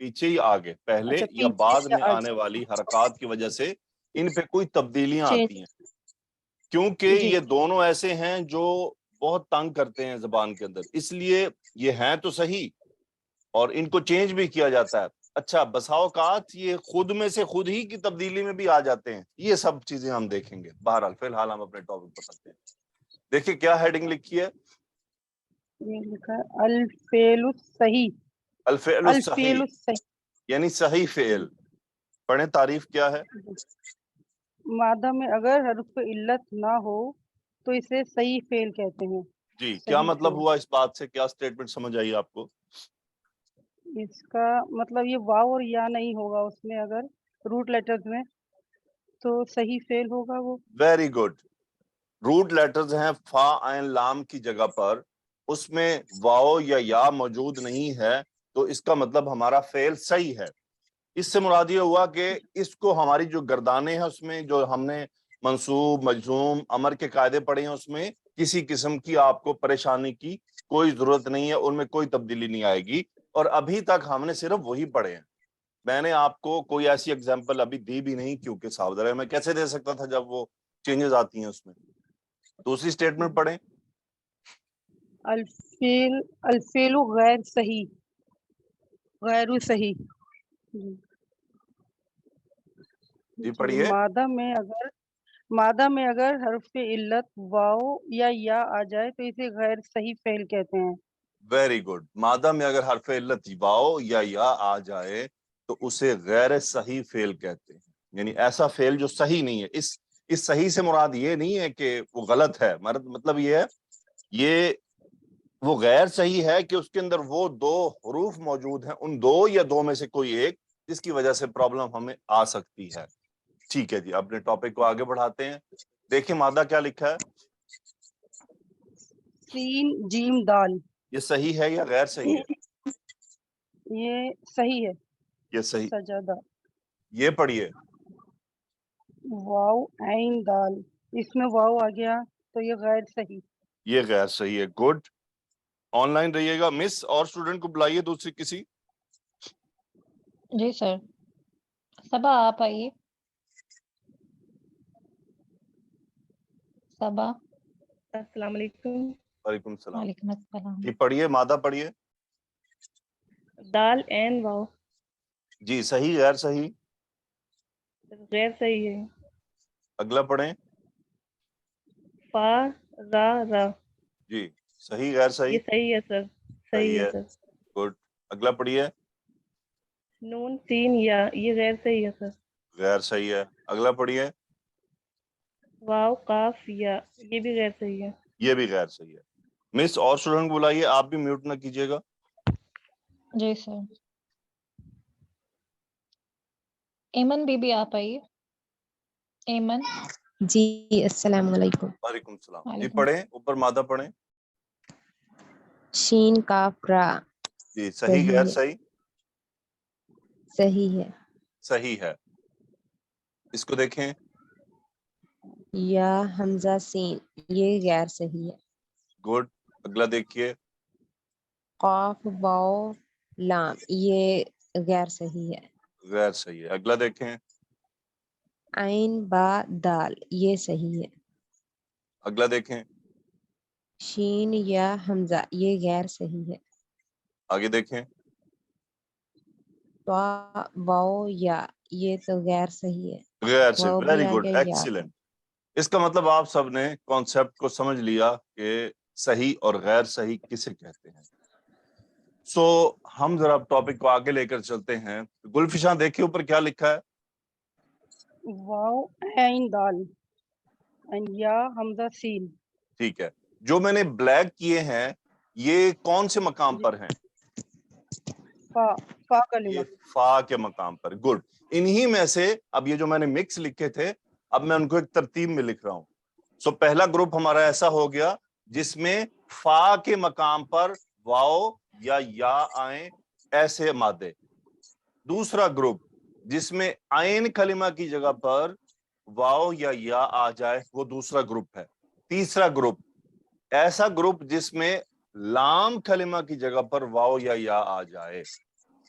پیچھے یا آگے, پہلے اچھا یا بعد پیچھے میں آنے والی حرکات کی وجہ سے ان پہ کوئی تبدیلیاں چینج. آتی ہیں, کیونکہ جی یہ دونوں ایسے ہیں جو بہت تنگ کرتے ہیں زبان کے اندر, اس لیے یہ ہیں تو صحیح اور ان کو چینج بھی کیا جاتا ہے. اچھا, بسا اوقات یہ خود میں سے خود ہی کی تبدیلی میں بھی آ جاتے ہیں. یہ سب چیزیں ہم دیکھیں گے. بہرحال فی الحال ہم اپنے ٹاپک پر آتے ہیں. دیکھیے کیا ہیڈنگ لکھی ہے, یہ لکھا ہے الفعل الصحیح. الفعل الفعل الصحیح الصحیح. یعنی صحیح فعل. پڑھیں تعریف کیا ہے. مادہ میں اگر حرف علت نہ ہو تو اسے صحیح فعل کہتے ہیں. جی, کیا صحیح مطلب فعل. ہوا اس بات سے, کیا اسٹیٹمنٹ سمجھ آئی آپ کو؟ اس کا مطلب یہ واو اور یا نہیں ہوگا اس میں, اگر روٹ لیٹرز میں تو صحیح فعل ہوگا وہ. Very good. روٹ لیٹرز ہیں فا عین لام کی جگہ پر, اس میں واو یا یا موجود نہیں ہے, تو اس کا مطلب ہمارا فعل صحیح ہے. اس سے مراد یہ ہوا کہ اس کو ہماری جو گردانیں ہیں اس میں جو ہم نے منصوب مجزوم امر کے قاعدے پڑھے ہیں اس میں کسی قسم کی آپ کو پریشانی کی کوئی ضرورت نہیں ہے, ان میں کوئی تبدیلی نہیں آئے گی. اور ابھی تک ہم نے صرف وہی پڑھے ہیں. میں نے آپ کو کوئی ایسی ایگزامپل ابھی دی بھی نہیں, کیونکہ صاحب میں کیسے دے سکتا تھا جب وہ چینجز آتی ہیں اس میں. دوسری اسٹیٹمنٹ پڑھیں. الفعل غیر صحیح. غیر صحیح. جی پڑھیے. مادہ میں اگر حرف علت واو یا آ جائے تو اسے غیر صحیح فعل کہتے ہیں. Very good. مادہ میں اگر حرف علت واو یا آ جائے تو اسے غیر صحیح فعل کہتے ہیں. یعنی ایسا فعل جو صحیح نہیں ہے. اس صحیح سے مراد یہ نہیں ہے کہ وہ غلط ہے, مطلب یہ ہے یہ وہ غیر صحیح ہے کہ اس کے اندر وہ دو حروف موجود ہیں, ان دو یا دو میں سے کوئی ایک, جس کی وجہ سے پرابلم ہمیں آ سکتی ہے. ٹھیک ہے جی, اپنے ٹاپک کو آگے بڑھاتے ہیں. دیکھیں مادہ کیا لکھا ہے. سین جیم دال. یہ صحیح ہے یا غیر صحیح ہے؟ یہ صحیح ہے. یہ صحیح. سجادہ. یہ پڑھیے. واو عین دال, اس میں واو آ گیا تو یہ غیر صحیح. یہ غیر صحیح ہے. گڈ. آن لائن رہیے گا مس, اور اسٹوڈنٹ کو بلائیے دوسری کسی. جی سر. صبا آپ آئیے. صبا. السلام علیکم. وعلیکم السلام. وعلیکم السلام. جی پڑھیے, مادہ پڑھیے. دال این واو. جی صحیح غیر صحیح. غیر صحیح ہے. اگلا پڑھیں. فا را را. جی صحیح غیر صحیح. یہ صحیح ہے سر. صحیح ہے سر. گڈ. اگلا پڑھیے. نون سین یا, یہ غیر صحیح ہے سر. غیر صحیح ہے. اگلا پڑھیے. واو قاف یا, یہ بھی غیر صحیح ہے. یہ بھی غیر صحیح ہے. مس اور اسٹوڈنٹ کو بلائیے, آپ بھی میوٹ نہ کیجیے گا. جی سر. ایمن بی بی آپ آئیے. ایمن. جی السلام علیکم. وعلیکم السلام. جی وعلیکم. پڑھیں, اوپر مادہ پڑھیں. شین کاف را. جی صحیح غیر صحیح. صحیح ہے. صحیح ہے. اس کو دیکھیں. یا حمزہ سین, یہ غیر صحیح ہے. گڈ. اگلا دیکھیے. قاف واو لام, یہ غیر صحیح ہے. غیر صحیح ہے. اگلا دیکھیں. عین با دال, یہ صحیح ہے. اگلا دیکھیں. شین یا حمزہ, یہ غیر صحیح ہے. آگے دیکھیں. طا واو یا, یہ تو غیر صحیح ہے. غیر صحیح. واو بھی ویری آ گڈ, گیا یا. ایکسیلنٹ. اس کا مطلب آپ سب نے کانسیپٹ کو سمجھ لیا کہ صحیح اور غیر صحیح کسے کہتے ہیں. سو ہم ذرا ٹاپک کو آگے لے کر چلتے ہیں. گلفشاں دیکھیں اوپر کیا لکھا ہے. واو عین دال یا حمزہ سین. ٹھیک ہے. جو میں نے بلیک کیے ہیں یہ کون سے مقام پر ہیں؟ فا کلمہ. یہ فا کے مقام پر. گڈ. انہی میں سے اب یہ جو میں نے مکس لکھے تھے اب میں ان کو ایک ترتیب میں لکھ رہا ہوں. سو پہلا گروپ ہمارا ایسا ہو گیا جس میں فا کے مقام پر واو یا آئیں, ایسے مادے. دوسرا گروپ جس میں عین کلمہ کی جگہ پر واو یا آ جائے, وہ دوسرا گروپ ہے. تیسرا گروپ ایسا گروپ جس میں لام کلمہ کی جگہ پر واو یا آ جائے.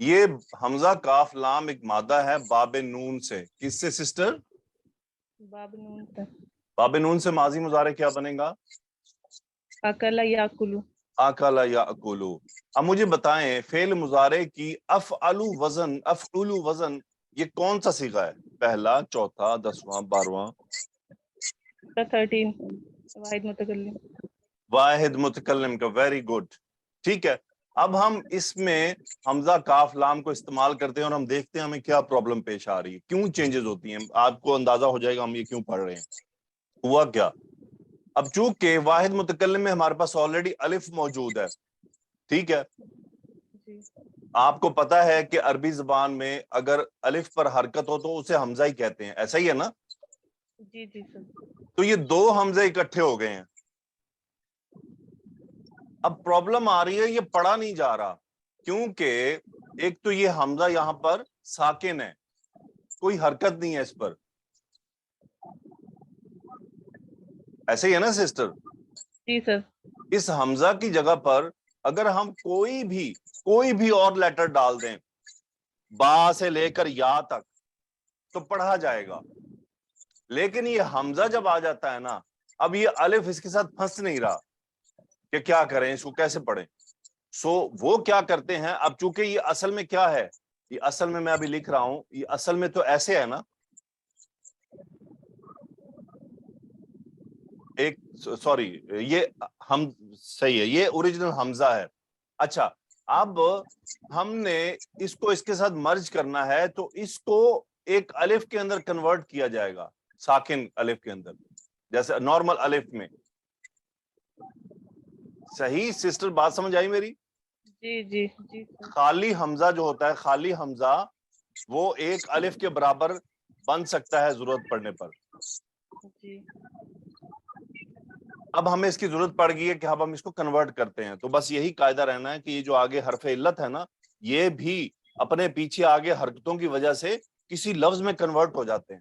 یہ حمزہ کاف لام ایک مادہ ہے باب نون سے. کس سے سسٹر؟ باب نون سے. باب نون سے ماضی مضارع کیا بنے گا؟ اکلا یاکلو. اکلا یاکلو. اب مجھے بتائیں فعل مضارع کی افعلو وزن، افعلو وزن یہ کون سا صیغہ ہے؟ پہلا، چوتھا، 10واں، 12واں؟ 13 واحد متکلم. واحد متکلم کا. Very good. ٹھیک ہے، اب ہم اس میں حمزہ کاف لام کو استعمال کرتے ہیں اور ہم دیکھتے ہیں ہمیں کیا پرابلم پیش آ رہی ہے، کیوں چینجز ہوتی ہیں. آپ کو اندازہ ہو جائے گا ہم یہ کیوں پڑھ رہے ہیں. ہوا کیا، اب چونکہ واحد متکلم میں ہمارے پاس آلریڈی الف موجود ہے، ٹھیک ہے. جی آپ کو پتا ہے کہ عربی زبان میں اگر الف پر حرکت ہو تو اسے حمزہ ہی کہتے ہیں، ایسا ہی ہے نا؟ جی جی سر. تو یہ دو حمزے اکٹھے ہو گئے ہیں. اب پرابلم آ رہی ہے یہ پڑھا نہیں جا رہا، کیونکہ ایک تو یہ حمزہ یہاں پر ساکن ہے، کوئی حرکت نہیں ہے اس پر. ایسے ہی ہے نا سسٹر؟ جی سر. اس حمزہ کی جگہ پر اگر ہم کوئی بھی اور لیٹر ڈال دیں با سے لے کر یا تک تو پڑھا جائے گا. لیکن یہ حمزہ جب آ جاتا ہے نا، اب یہ الف اس کے ساتھ پھنس نہیں رہا کہ کیا کریں، اس کو کیسے پڑھیں. سو وہ کیا کرتے ہیں، اب چونکہ یہ اصل میں کیا ہے، یہ اصل میں ابھی لکھ رہا ہوں، یہ اصل میں تو ایسے ہے نا، ایک سوری یہ ہم صحیح ہے، یہ اوریجنل حمزہ ہے. اچھا اب ہم نے اس کو اس کے ساتھ مرج کرنا ہے تو اس کو ایک الف کے اندر کنورٹ کیا جائے گا، ساکن الف کے اندر، جیسے نارمل الف میں. صحیح سسٹر بات سمجھ آئی میری؟ جی جی جی سر. خالی حمزہ جو ہوتا ہے، خالی حمزہ وہ ایک الف کے برابر بن سکتا ہے ضرورت پڑنے پر. جی اب ہمیں اس کی ضرورت پڑ گئی ہے کہ اب ہم اس کو کنورٹ کرتے ہیں، تو بس یہی قاعدہ رہنا ہے کہ یہ جو آگے حرف علت ہے نا، یہ بھی اپنے پیچھے آگے حرکتوں کی وجہ سے کسی لفظ میں کنورٹ ہو جاتے ہیں.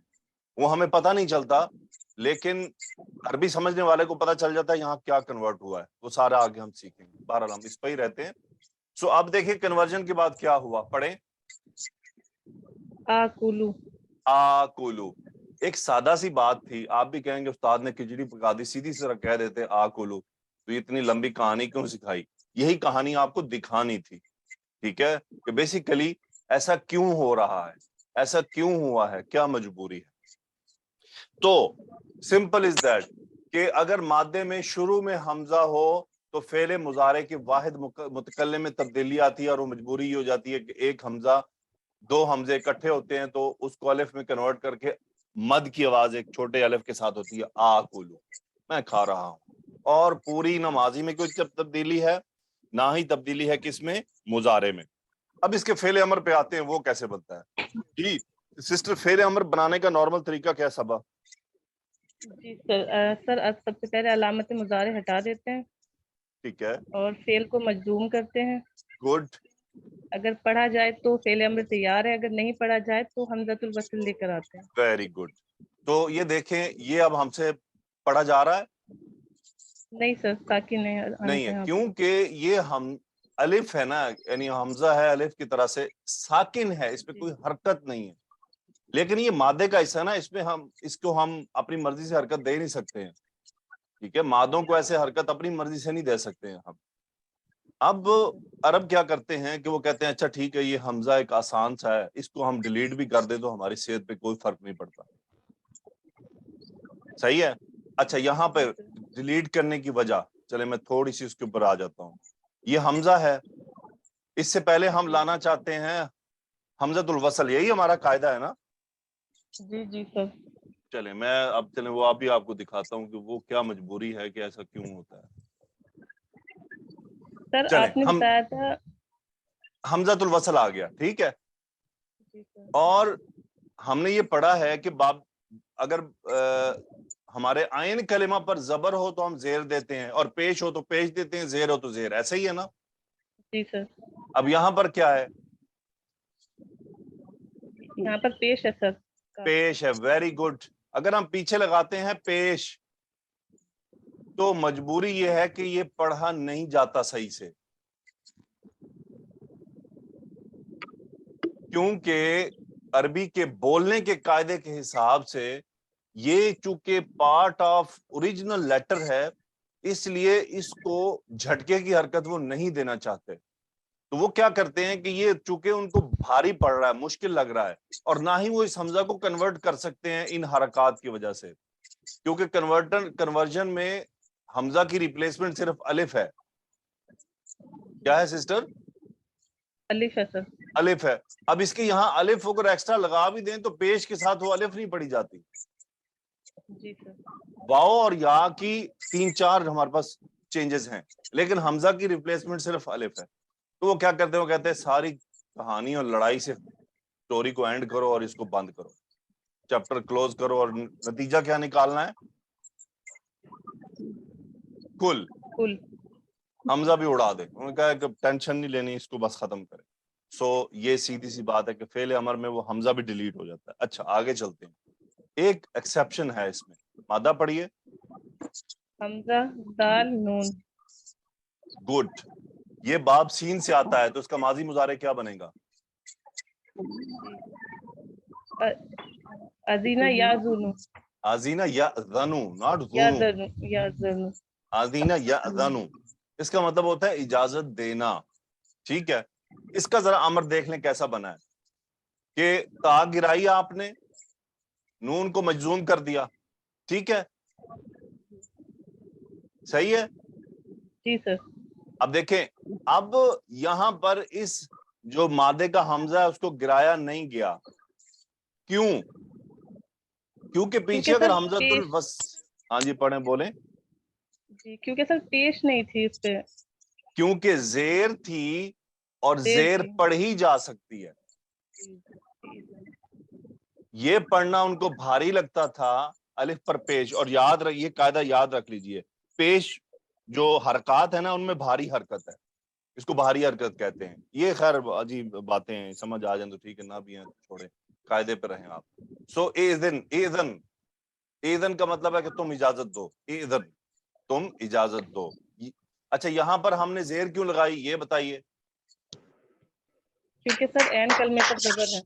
وہ ہمیں پتہ نہیں چلتا، لیکن عربی سمجھنے والے کو پتہ چل جاتا ہے یہاں کیا کنورٹ ہوا ہے. وہ سارا آگے ہم سیکھیں گے، بہرحال ہم اس پہ ہی رہتے ہیں. سو اب دیکھیں کنورژن کے بعد کیا ہوا، پڑھیں. آکلو. آکولو. ایک سادہ سی بات تھی، آپ بھی کہیں گے استاد نے کھچڑی پکا دی، سیدھی طرح کہہ دیتے آکولو، تو اتنی لمبی کہانی کیوں سکھائی؟ یہی کہانی آپ کو دکھانی تھی، ٹھیک ہے، کہ بیسیکلی ایسا کیوں ہو رہا ہے، ایسا کیوں ہوا ہے، کیا مجبوری ہے. تو سمپل از دیٹ کہ اگر مادے میں شروع میں حمزہ ہو تو فعل مضارع کے واحد متکلم میں تبدیلی آتی ہے، اور وہ مجبوری یہ ہو جاتی ہے کہ ایک حمزہ، دو حمزے اکٹھے ہوتے ہیں تو اس کو الف میں کنورٹ کر کے مد کی آواز ایک چھوٹے الف کے ساتھ ہوتی ہے، آکولو، میں کھا رہا ہوں. اور پوری نہ ماضی میں کوئی تبدیلی ہے، نہ ہی تبدیلی ہے کس میں، مضارع میں. اب اس کے فعل امر پہ آتے ہیں، وہ کیسے بنتا ہے. جی سسٹر فعل امر بنانے کا نارمل طریقہ کیا سبا؟ جی سر. سر سب سے پہلے علامت مضارع ہٹا دیتے ہیں، ٹھیک ہے، اور فعل کو مجزوم کرتے ہیں. گڈ. اگر پڑھا جائے تو فعل امر تیار ہے، اگر نہیں پڑھا جائے تو حمزۃ الوصل لے کر آتے ہیں. Very good. تو یہ دیکھیں یہ اب ہم سے پڑھا جا رہا ہے؟ نہیں سر، ساکن نہیں ہے، کیونکہ یہ ہم الف ہے نا، یعنی حمزہ ہے الف کی طرح سے ساکن ہے، اس پہ کوئی حرکت نہیں ہے. لیکن یہ مادے کا حصہ ہے نا، اس میں اس کو ہم اپنی مرضی سے حرکت دے نہیں سکتے ہیں، ٹھیک ہے، مادوں کو ایسے حرکت اپنی مرضی سے نہیں دے سکتے ہیں ہم. اب عرب کیا کرتے ہیں کہ وہ کہتے ہیں اچھا ٹھیک ہے یہ حمزہ ایک آسان سا ہے، اس کو ہم ڈیلیٹ بھی کر دیں تو ہماری صحت پہ کوئی فرق نہیں پڑتا. صحیح ہے. اچھا یہاں پہ ڈیلیٹ کرنے کی وجہ، چلے میں تھوڑی سی اس کے اوپر آ جاتا ہوں. یہ حمزہ ہے، اس سے پہلے ہم لانا چاہتے ہیں حمزۃ الوصل، یہی ہمارا قاعدہ ہے نا. جی جی سر. چلیں میں اب وہ آپ کو دکھاتا ہوں کہ وہ کیا مجبوری ہے کہ ایسا کیوں ہوتا ہے. سر چلیں آپ نے ہم بتایا تھا حمزۃ الوصل آ گیا، ٹھیک ہے. جی سر. اور ہم نے یہ پڑھا ہے کہ اگر ہمارے عین کلمہ پر زبر ہو تو ہم زیر دیتے ہیں، اور پیش ہو تو پیش دیتے ہیں، زیر ہو تو زیر، ایسا ہی ہے نا. جی سر. اب یہاں پر کیا ہے، یہاں پر پیش ہے سر. پیش ہے. Very good. اگر ہم پیچھے لگاتے ہیں پیش تو مجبوری یہ ہے کہ یہ پڑھا نہیں جاتا صحیح سے. کیونکہ عربی کے بولنے کے قاعدے کے حساب سے یہ چونکہ پارٹ آف اوریجنل لیٹر ہے، اس لیے اس کو جھٹکے کی حرکت وہ نہیں دینا چاہتے. تو وہ کیا کرتے ہیں کہ یہ چونکہ ان کو بھاری پڑ رہا ہے، مشکل لگ رہا ہے، اور نہ ہی وہ اس حمزہ کو کنورٹ کر سکتے ہیں ان حرکات کی وجہ سے، کیونکہ کنورژن میں حمزہ کی ریپلیسمنٹ صرف الف ہے. کیا ہے سسٹر؟ الف ہے سر. الف ہے. اب اس کے یہاں الف اگر ایکسٹرا لگا بھی دیں تو پیش کے ساتھ وہ الف نہیں پڑھی جاتی. جی سر. واو اور یا کی 3-4 ہمارے پاس چینجز ہیں، لیکن حمزہ کی ریپلیسمنٹ صرف الف ہے. تو وہ کیا کرتے ہیں، وہ کہتے ہیں ساری کہانی اور لڑائی سے سٹوری کو اینڈ کرو اور اس کو بند کرو، چیپٹر کلوز کرو، اور نتیجہ کیا نکالنا ہے؟ کل حمزہ بھی اڑا دے. انہوں نے کہا کہ ٹینشن نہیں لینی، اس کو بس ختم کرے. سو یہ سیدھی سی بات ہے کہ فعل امر میں وہ حمزہ بھی ڈیلیٹ ہو جاتا ہے. اچھا آگے چلتے ہیں. ایک ایکسیپشن ہے اس میں، مادہ پڑھیے. حمزہ دال نون. گڈ. یہ باب سین سے آتا ہے تو اس کا ماضی مضارع کیا بنے گا؟ ازینہ یا زنو. آزینہ یا ذنو، ناٹ یا ذنو. زنو یا زنو. آزینہ یا ذنو اس کا مطلب ہوتا ہے اجازت دینا. ٹھیک ہے. اس کا ذرا امر دیکھ لیں کیسا بنا ہے کہ تا گرائی آپ نے، نون کو مجزوم کر دیا. ٹھیک ہے، صحیح ہے. جی سر. اب دیکھیں، اب یہاں پر اس جو مادے کا حمزہ ہے اس کو گرایا نہیں گیا. کیوں؟ کیونکہ پیچھے اگر حمزہ الوس، ہاں جی پڑھیں بولیں. جی کیونکہ سر پیش نہیں تھی اس پہ. کیونکہ زیر تھی اور زیر پڑھی جا سکتی ہے. یہ پڑھنا ان کو بھاری لگتا تھا الف پر پیش. اور یہ قاعدہ یاد رکھ لیجئے، پیش جو حرکات ہے نا ان میں بھاری حرکت ہے، اس کو بھاری حرکت کہتے ہیں. یہ خیر عجیب باتیں ہیں، سمجھ آ جائیں تو ٹھیک ہے، نہ بھی ہیں چھوڑیں، قاعدے پہ رہیں آپ. سو ایذن کا مطلب ہے کہ تم اجازت دو. ایذن تم اجازت دو. اچھا یہاں پر ہم نے زیر کیوں لگائی یہ بتائیے؟ کیونکہ سر عین کلمے پر زبر ہے.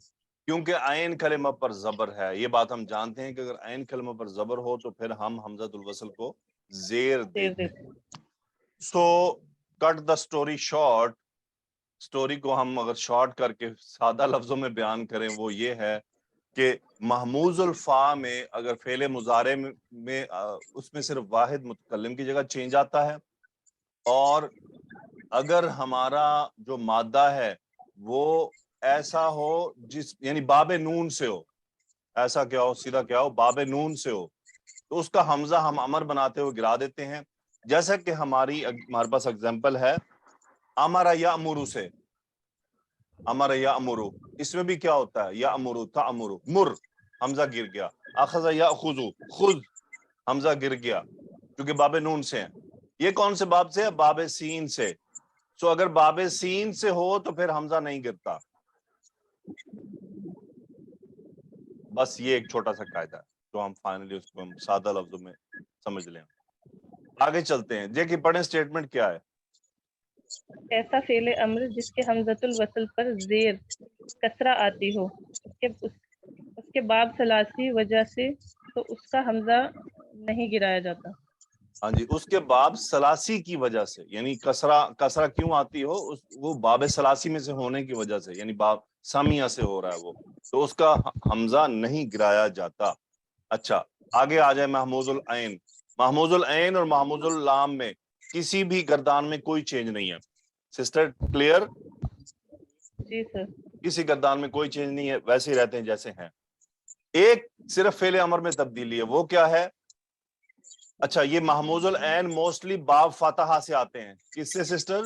کیونکہ عین کلمہ پر زبر ہے. یہ بات ہم جانتے ہیں کہ اگر عین کلمہ پر زبر ہو تو پھر ہم حمزۃ الوصل کو زیر دیتے ہیں. سو کٹ دا سٹوری شارٹ. سٹوری کو ہم اگر شارٹ کر کے سادہ لفظوں میں بیان کریں وہ یہ ہے کہ محموز الفا میں اگر فعل مضارع میں اس میں صرف واحد متکلم کی جگہ چینج آتا ہے، اور اگر ہمارا جو مادہ ہے وہ ایسا ہو یعنی باب نون سے ہو، ایسا کیا ہو، سیدھا کیا ہو، باب نون سے ہو، تو اس کا حمزہ ہم امر بناتے ہوئے گرا دیتے ہیں. جیسا کہ ہمارے پاس اگزامپل ہے امر یامر سے. امر یامر اس میں بھی کیا ہوتا ہے، یامر تامر، مر حمزہ گر گیا. اخذ یاخذ خذ حمزہ گر گیا کیونکہ باب نون سے ہیں. یہ کون سے باب سے ہے؟ باب سین سے. سو اگر باب سین سے ہو تو پھر حمزہ نہیں گرتا. بس یہ ایک چھوٹا سا قاعدہ ہے جو ہم فائنلی اس کو ہم سادہ لفظوں میں سمجھ لیں. آگے چلتے ہیں. جے کی پڑھیں سٹیٹمنٹ کیا ہے؟ ایسا فعل امر جس کے حمزۃ الوصل پر زیر کسرہ آتی ہو، اس کے باب ثلاثی وجہ سے تو اس کا حمزہ نہیں گرایا جاتا. ہاں جی، اس کے باب ثلاثی کی وجہ سے، یعنی کسرہ کیوں آتی ہو، وہ باب ثلاثی میں سے ہونے کی وجہ سے، یعنی باب سامیہ سے ہو رہا ہے وہ، تو اس کا حمزہ نہیں گرایا جاتا. اچھا آگے آ جائے محموز العین. محموز العین اور محموز اللام میں کسی بھی گردان میں کوئی چینج نہیں ہے. Sister clear? جی سر. کسی گردان میں کوئی چینج نہیں ہے، ویسے ہی رہتے ہیں جیسے ہیں. ایک صرف فعل امر میں تبدیلی ہے، وہ کیا ہے؟ اچھا یہ محموز العین موسٹلی باب فاتحہ سے آتے ہیں. کس سے سسٹر؟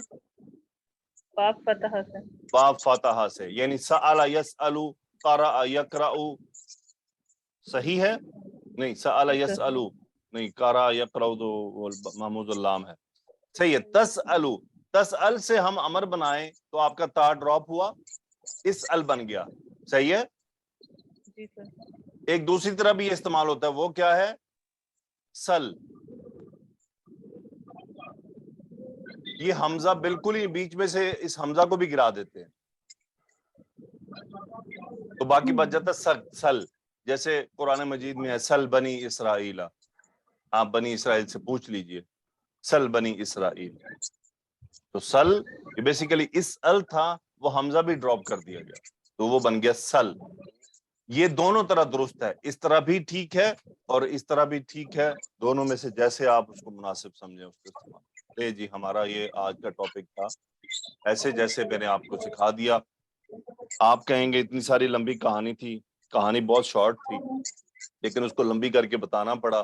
باب فتحہ سے. باب فاتحہ سے، یعنی سأل یسأل، قرأ یقرأ. صحیح ہے؟ نہیں، سأل یسأل نہیں، قرأ یقرأ تو محموز اللام ہے. صحیح ہے. تسأل، تسأل سے ہم امر بنائیں تو آپ کا تا ڈراپ ہوا، اسأل بن گیا. صحیح ہے. جی سر. ایک دوسری طرح بھی یہ استعمال ہوتا ہے، وہ کیا ہے؟ سل. یہ حمزہ بالکل ہی بیچ میں سے اس حمزہ کو بھی گرا دیتے ہیں. تو باقی بچ جاتا ہے سل. جیسے قرآن مجید میں ہے سل بنی اسرائیل, آپ بنی اسرائیل سے پوچھ لیجئے, سل بنی اسرائیل. تو سل یہ بیسیکلی اس ال تھا, وہ حمزہ بھی ڈراپ کر دیا گیا تو وہ بن گیا سل. یہ دونوں طرح درست ہے, اس طرح بھی ٹھیک ہے اور اس طرح بھی ٹھیک ہے, دونوں میں سے جیسے آپ اس کو مناسب سمجھیں اس کو استعمال. لے جی, ہمارا یہ آج کا ٹاپک تھا, ایسے جیسے میں نے آپ کو سکھا دیا. آپ کہیں گے اتنی ساری لمبی کہانی تھی, کہانی بہت شارٹ تھی لیکن اس کو لمبی کر کے بتانا پڑا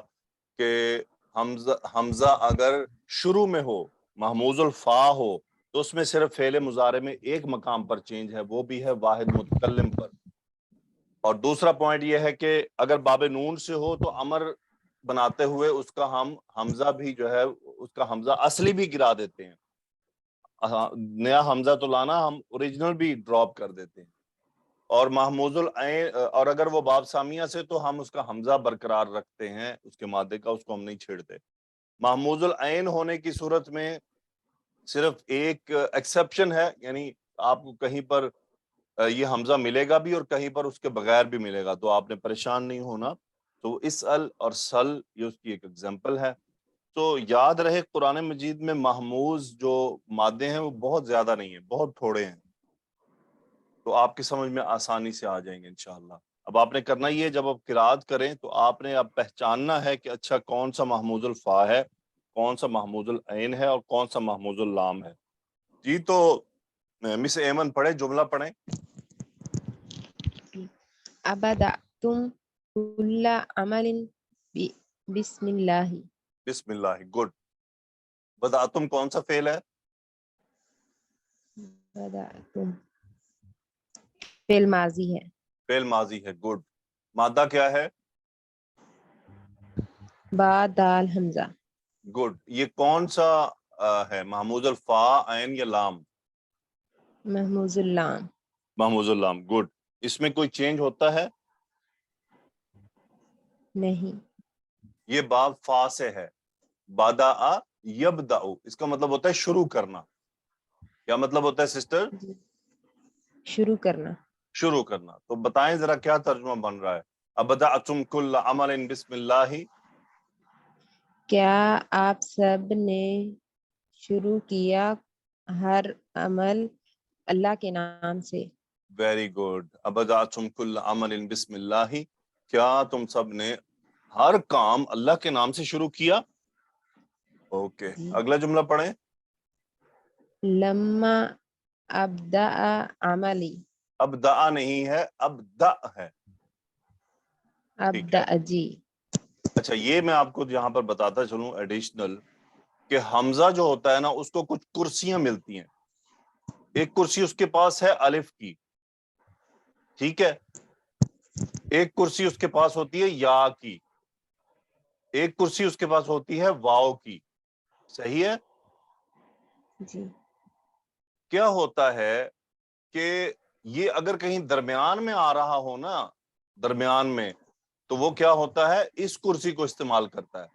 کہ حمزہ اگر شروع میں ہو, محموز الفا ہو, تو اس میں صرف فعل مضارع میں ایک مقام پر چینج ہے, وہ بھی ہے واحد متکلم پر. اور دوسرا پوائنٹ یہ ہے کہ اگر باب نون سے ہو تو امر بناتے ہوئے اس کا ہم حمزہ بھی جو ہے اس کا حمزہ اصلی بھی گرا دیتے ہیں, نیا حمزہ تو لانا, ہم اوریجنل بھی ڈراپ کر دیتے ہیں. اور محموز العین, اور اگر وہ باب سامیہ سے تو ہم اس کا حمزہ برقرار رکھتے ہیں, اس کے مادے کا, اس کو ہم نہیں چھیڑتے. محموز العین ہونے کی صورت میں صرف ایک ایکسیپشن ہے, یعنی آپ کو کہیں پر یہ حمزہ ملے گا بھی اور کہیں پر اس کے بغیر بھی ملے گا, تو آپ نے پریشان نہیں ہونا. تو اس ال اور سل یہ اس کی ایک ایگزامپل ہے. تو یاد رہے قرآن مجید میں محموز جو مادے ہیں وہ بہت زیادہ نہیں ہیں, بہت تھوڑے ہیں, تو آپ کی سمجھ میں آسانی سے آ جائیں گے انشاءاللہ. اب آپ نے کرنا یہ ہے, جب آپ قرات کریں تو آپ نے اب پہچاننا ہے کہ اچھا کون سا محموز الفا ہے, کون سا محموز العین ہے اور کون سا محموز اللام ہے. جی تو مس ایمن پڑھیں, جملہ پڑھیں. ابدأتم كل عمل بسم اللہ. بسم اللہ, گڈ. بدأتم کون سا فعل ہے؟ بدأتم فعل ماضی ہے. فعل ماضی ہے, گڈ. مادہ کیا ہے؟ با دال حمزہ. گڈ. یہ کون سا ہے, محموز الفا, عین یا لام؟ محموز اللام. محموز اللام, گڈ. اس میں کوئی چینج ہوتا ہے؟ نہیں. یہ باب فا سے ہے, باداء یبدأ, اس کا مطلب ہوتا ہے شروع کرنا. کیا مطلب ہوتا ہے سسٹر؟ شروع کرنا. شروع کرنا. تو بتائیں ذرا کیا ترجمہ بن رہا ہے؟ ابدأتم کل عمل بسم اللہ. کیا آپ سب نے شروع کیا ہر عمل اللہ کے نام سے؟ Very good. ابدأتم کل عمل بسم اللہ, کیا تم سب نے ہر کام اللہ کے نام سے شروع کیا؟ اوکے, اگلا جملہ پڑھیں. لما ابدأ عملی. ابدأ نہیں ہے, ابدأ ہے. ٹھیک ہے, ابدأ جی. اچھا یہ میں آپ کو یہاں پر بتاتا چلوں ایڈیشنل کہ حمزہ جو ہوتا ہے نا اس کو کچھ کرسیاں ملتی ہیں. ایک کرسی اس کے پاس ہے الف کی, ٹھیک ہے, ایک کرسی اس کے پاس ہوتی ہے یا کی, ایک کرسی اس کے پاس ہوتی ہے واو کی. صحیح ہے؟ جی. کیا ہوتا ہے کہ یہ اگر کہیں درمیان میں آ رہا ہو نا, درمیان میں, تو وہ کیا ہوتا ہے, اس کرسی کو استعمال کرتا ہے.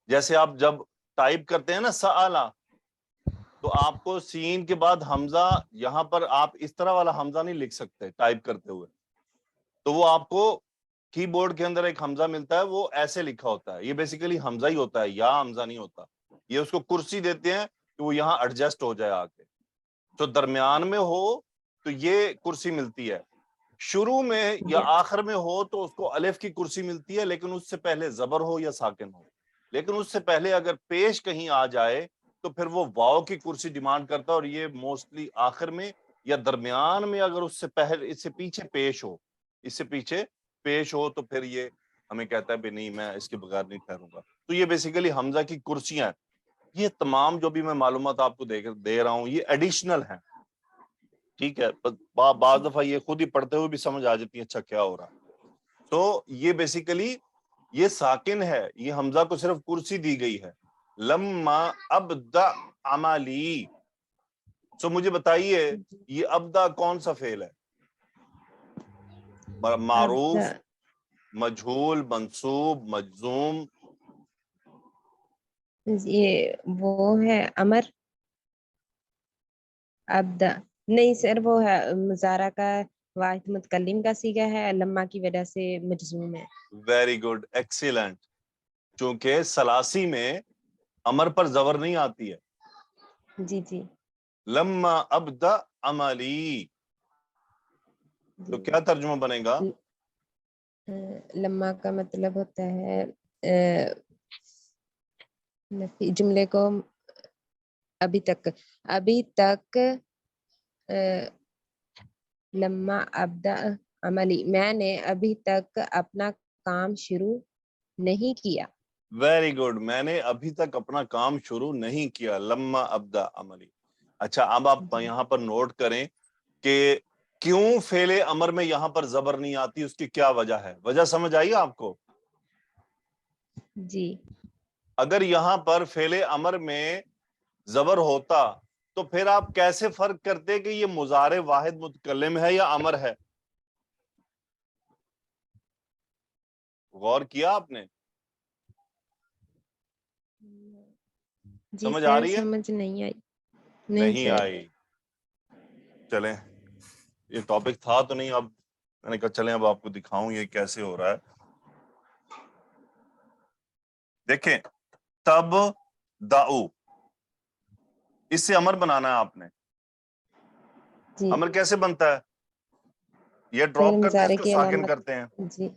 جیسے آپ جب ٹائپ کرتے ہیں نا سآلا, تو آپ کو سین کے بعد حمزہ, یہاں پر آپ اس طرح والا حمزہ نہیں لکھ سکتے ٹائپ کرتے ہوئے, تو وہ آپ کو کی بورڈ کے اندر ایک حمزہ ملتا ہے, وہ ایسے لکھا ہوتا ہے. یہ بیسیکلی حمزہ ہی ہوتا ہے, یا حمزہ نہیں ہوتا. یہ اس کو کرسی دیتے ہیں کہ وہ یہاں ایڈجسٹ ہو جائے آ کے. تو درمیان میں ہو تو یہ کرسی ملتی ہے, شروع میں یا آخر میں ہو تو اس کو الف کی کرسی ملتی ہے, لیکن اس سے پہلے زبر ہو یا ساکن ہو. لیکن اس سے پہلے اگر پیش کہیں آ جائے تو پھر وہ واو کی کرسی ڈیمانڈ کرتا ہے, اور یہ موسٹلی آخر میں یا درمیان میں اگر اس سے پہلے, اس سے پیچھے پیش ہو, اس سے پیچھے پیش ہو, تو پھر یہ ہمیں کہتا ہے بھی نہیں میں اس کے بغیر نہیں ٹھہروں گا. تو یہ بیسیکلی حمزہ کی کرسیاں ہیں. یہ تمام جو بھی میں معلومات آپ کو دے رہا ہوں یہ ایڈیشنل ہیں, ٹھیک ہے. بعض دفعہ یہ خود ہی پڑھتے ہوئے بھی سمجھ آ جاتی ہے اچھا کیا ہو رہا. تو یہ بیسیکلی یہ ساکن ہے, یہ حمزہ کو صرف کرسی دی گئی ہے. لما ابدأ عملی. سو مجھے بتائیے یہ ابدا کون سا فعل ہے؟ معروف, مجہول, منصوب, مجزوم؟ یہ وہ ہے امر. ابدا نہیں سر, وہ ہے مضارع کا واحد متکلم کا صیغہ ہے, لما کی وجہ سے مجزوم ہے. Very good, excellent. چونکہ سلاسی میں امر پر زبر نہیں آتی ہے. جی جی لما ابدا عملی, تو جی. کیا ترجمہ بنے گا؟ لما کا مطلب ہوتا ہے جملے کو ابھی تک لما ابدا عملی, میں نے ابھی تک اپنا کام شروع نہیں کیا. ویری گڈ, میں نے ابھی تک اپنا کام شروع نہیں کیا. لما ابدا عملی. اچھا, اب آپ یہاں پر نوٹ کریں کہ کیوں فعل امر میں یہاں پر زبر نہیں آتی, اس کی کیا وجہ ہے. وجہ سمجھ آئی آپ کو؟ جی. اگر یہاں پر فعل امر میں زبر ہوتا تو پھر آپ کیسے فرق کرتے کہ یہ مضارع واحد متکلم ہے یا امر ہے؟ غور کیا آپ نے؟ جی سمجھ آ سر, رہی ہے؟ سمجھ نہیں آئی. نہیں سر. آئی. چلیں, یہ ٹاپک تھا تو نہیں, اب میں نے کہا چلیں اب آپ کو دکھاؤں یہ کیسے ہو رہا ہے. دیکھیں, تب داؤ, اس سے امر بنانا ہے آپ نے. جی. امر کیسے بنتا ہے؟ یہ فعل ڈراپ کرتے ہیں, مضارع اس کو کی ساکن علامت. کرتے ہیں. جی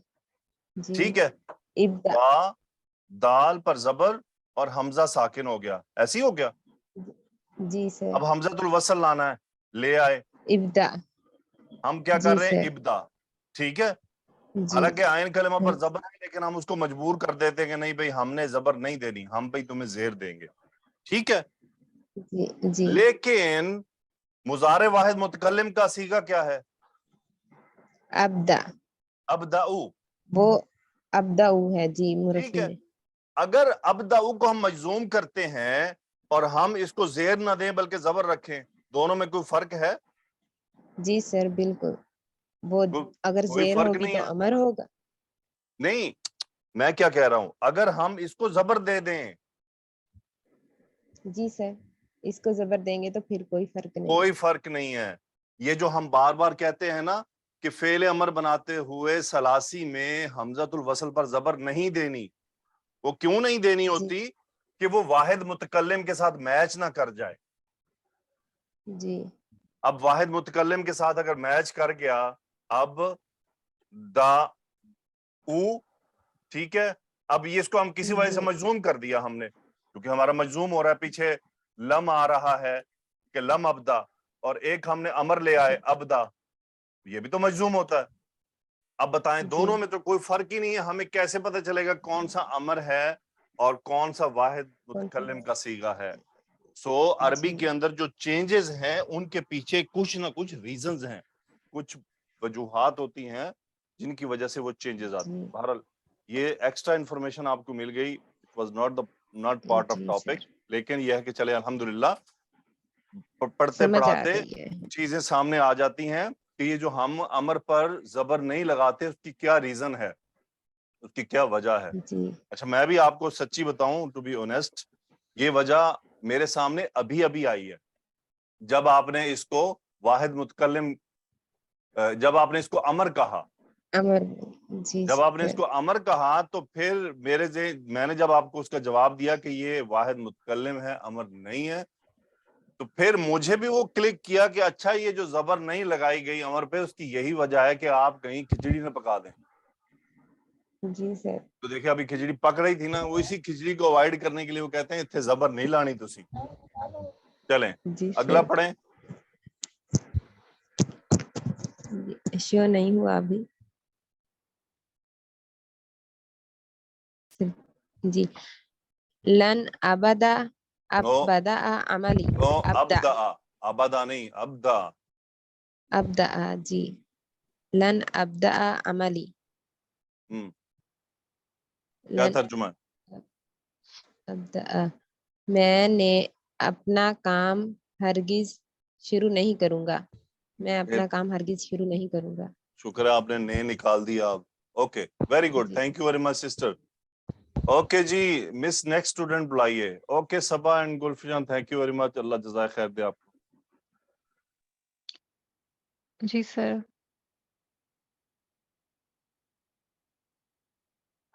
جی. ٹھیک ہے, ابدا. با دال پر زبر اور حمزہ ساکن ہو گیا, ایسے ہی ہو گیا. جی سر. اب حمزۃ الوصل لانا ہے, لے آئے. ابدا. ہم کیا جی کر رہے ہیں؟ سر. ابدا. ٹھیک ہے, جی. حالانکہ عین کلمہ پر زبر ہے, لیکن ہم اس کو مجبور کر دیتے ہیں کہ نہیں بھئی ہم نے زبر نہیں دینی, ہم بھئی تمہیں زیر دیں گے. ٹھیک ہے, جی جی. لیکن مضارع واحد متکلم کا صیغہ کیا ہے؟ ابدا. ابداؤ. وہ ابدا ہے. جی, ٹھیک مرفی ہے, میں. اگر ابداؤ کو ہم مجزوم کرتے ہیں اور ہم اس کو زیر نہ دیں بلکہ زبر رکھیں, دونوں میں کوئی فرق ہے؟ جی سر, بالکل. وہ اگر کوئی زیر فرق ہوگی نہیں تو ہے. امر ہوگا. نہیں, میں کیا کہہ رہا ہوں, اگر ہم اس کو زبر دے دیں, جی سر, اس کو زبر دیں گے تو پھر کوئی فرق نہیں. کوئی فرق نہیں ہے. یہ جو ہم بار بار کہتے ہیں نا کہ فعل امر بناتے ہوئے سلاسی میں حمزۃ الوصل پر زبر نہیں دینی, وہ کیوں نہیں دینی جی ہوتی؟ کہ وہ واحد متکلم کے ساتھ میچ نہ کر جائے. جی. اب واحد متکلم کے ساتھ اگر میچ کر گیا, اب دا او, ٹھیک ہے, اب یہ اس کو ہم کسی وجہ سے جی مجزوم کر دیا ہم نے, کیونکہ ہمارا مجزوم ہو رہا ہے, پیچھے لم آ رہا ہے کہ لم ابدا, اور ایک ہم نے امر لے آئے ابدا, یہ بھی تو مجزوم ہوتا ہے. اب بتائیں, جی دونوں میں تو کوئی فرق ہی نہیں ہے, ہمیں کیسے پتہ چلے گا کون سا امر ہے اور کون سا واحد متکلم کا صیغہ ہے؟ سو عربی جی کے اندر جو چینجز ہیں ان کے پیچھے کچھ نہ کچھ ریزنز ہیں, کچھ وجوہات ہوتی ہیں جن کی وجہ سے وہ چینجز آتے جی ہیں. بہرحال یہ ایکسٹرا انفارمیشن آپ کو مل گئی, it was not part of جی ٹاپک, سر, لیکن یہ ہے کہ چلے الحمدللہ پڑھتے سمجھ آ پڑھاتے گئی ہے. چیزیں سامنے آ جاتی ہیں کہ یہ جو ہم امر پر زبر نہیں لگاتے اس کی کیا ریزن ہے, اس کی کیا وجہ ہے. جی اچھا, میں بھی آپ کو سچی بتاؤں, ٹو بی آنیسٹ, یہ وجہ میرے سامنے ابھی آئی ہے. جب آپ نے اس کو واحد متکلم, جب آپ نے اس کو امر کہا, امر. جی جب آپ نے اس سر. کو امر کہا تو پھر میں نے جب آپ کو اس کا جواب دیا کہ یہ واحد متکلم ہے, امر نہیں ہے, تو پھر مجھے بھی وہ کلک کیا کہ اچھا یہ جو زبر نہیں لگائی گئی امر پہ, اس کی یہی وجہ ہے کہ آپ کہیں کھچڑی نہ پکا دیں. جی سر. تو دیکھیں ابھی کھچڑی پک رہی تھی نا, وہ اسی کھچڑی کو اوائڈ کرنے کے لیے وہ کہتے ہیں اتنے زبر نہیں لانی تسی. چلیں جی اگلا سر. پڑھیں. شو نہیں ہوا ابھی. جی. لن ابدا نو ابدا عملی. نو ابدا. ابدا نہیں, ابدا. جی. لن ابدا عملی. کیا لن ترجمہ ہے؟ ابدا, میں نے اپنا کام ہرگز شروع نہیں کروں گا. میں اپنا کام ہرگز شروع نہیں کروں گا. شکر ہے آپ نے نئے نکال دیا آپ. اوکے, ویری گڈ, جی. Thank you very much sister. Okay جی, مس نیکسٹ اسٹوڈنٹ بلائیے. Okay Saba and Gulfjan, thank you very much, اللہ جزائے خیر دے آپ کو. جی سر.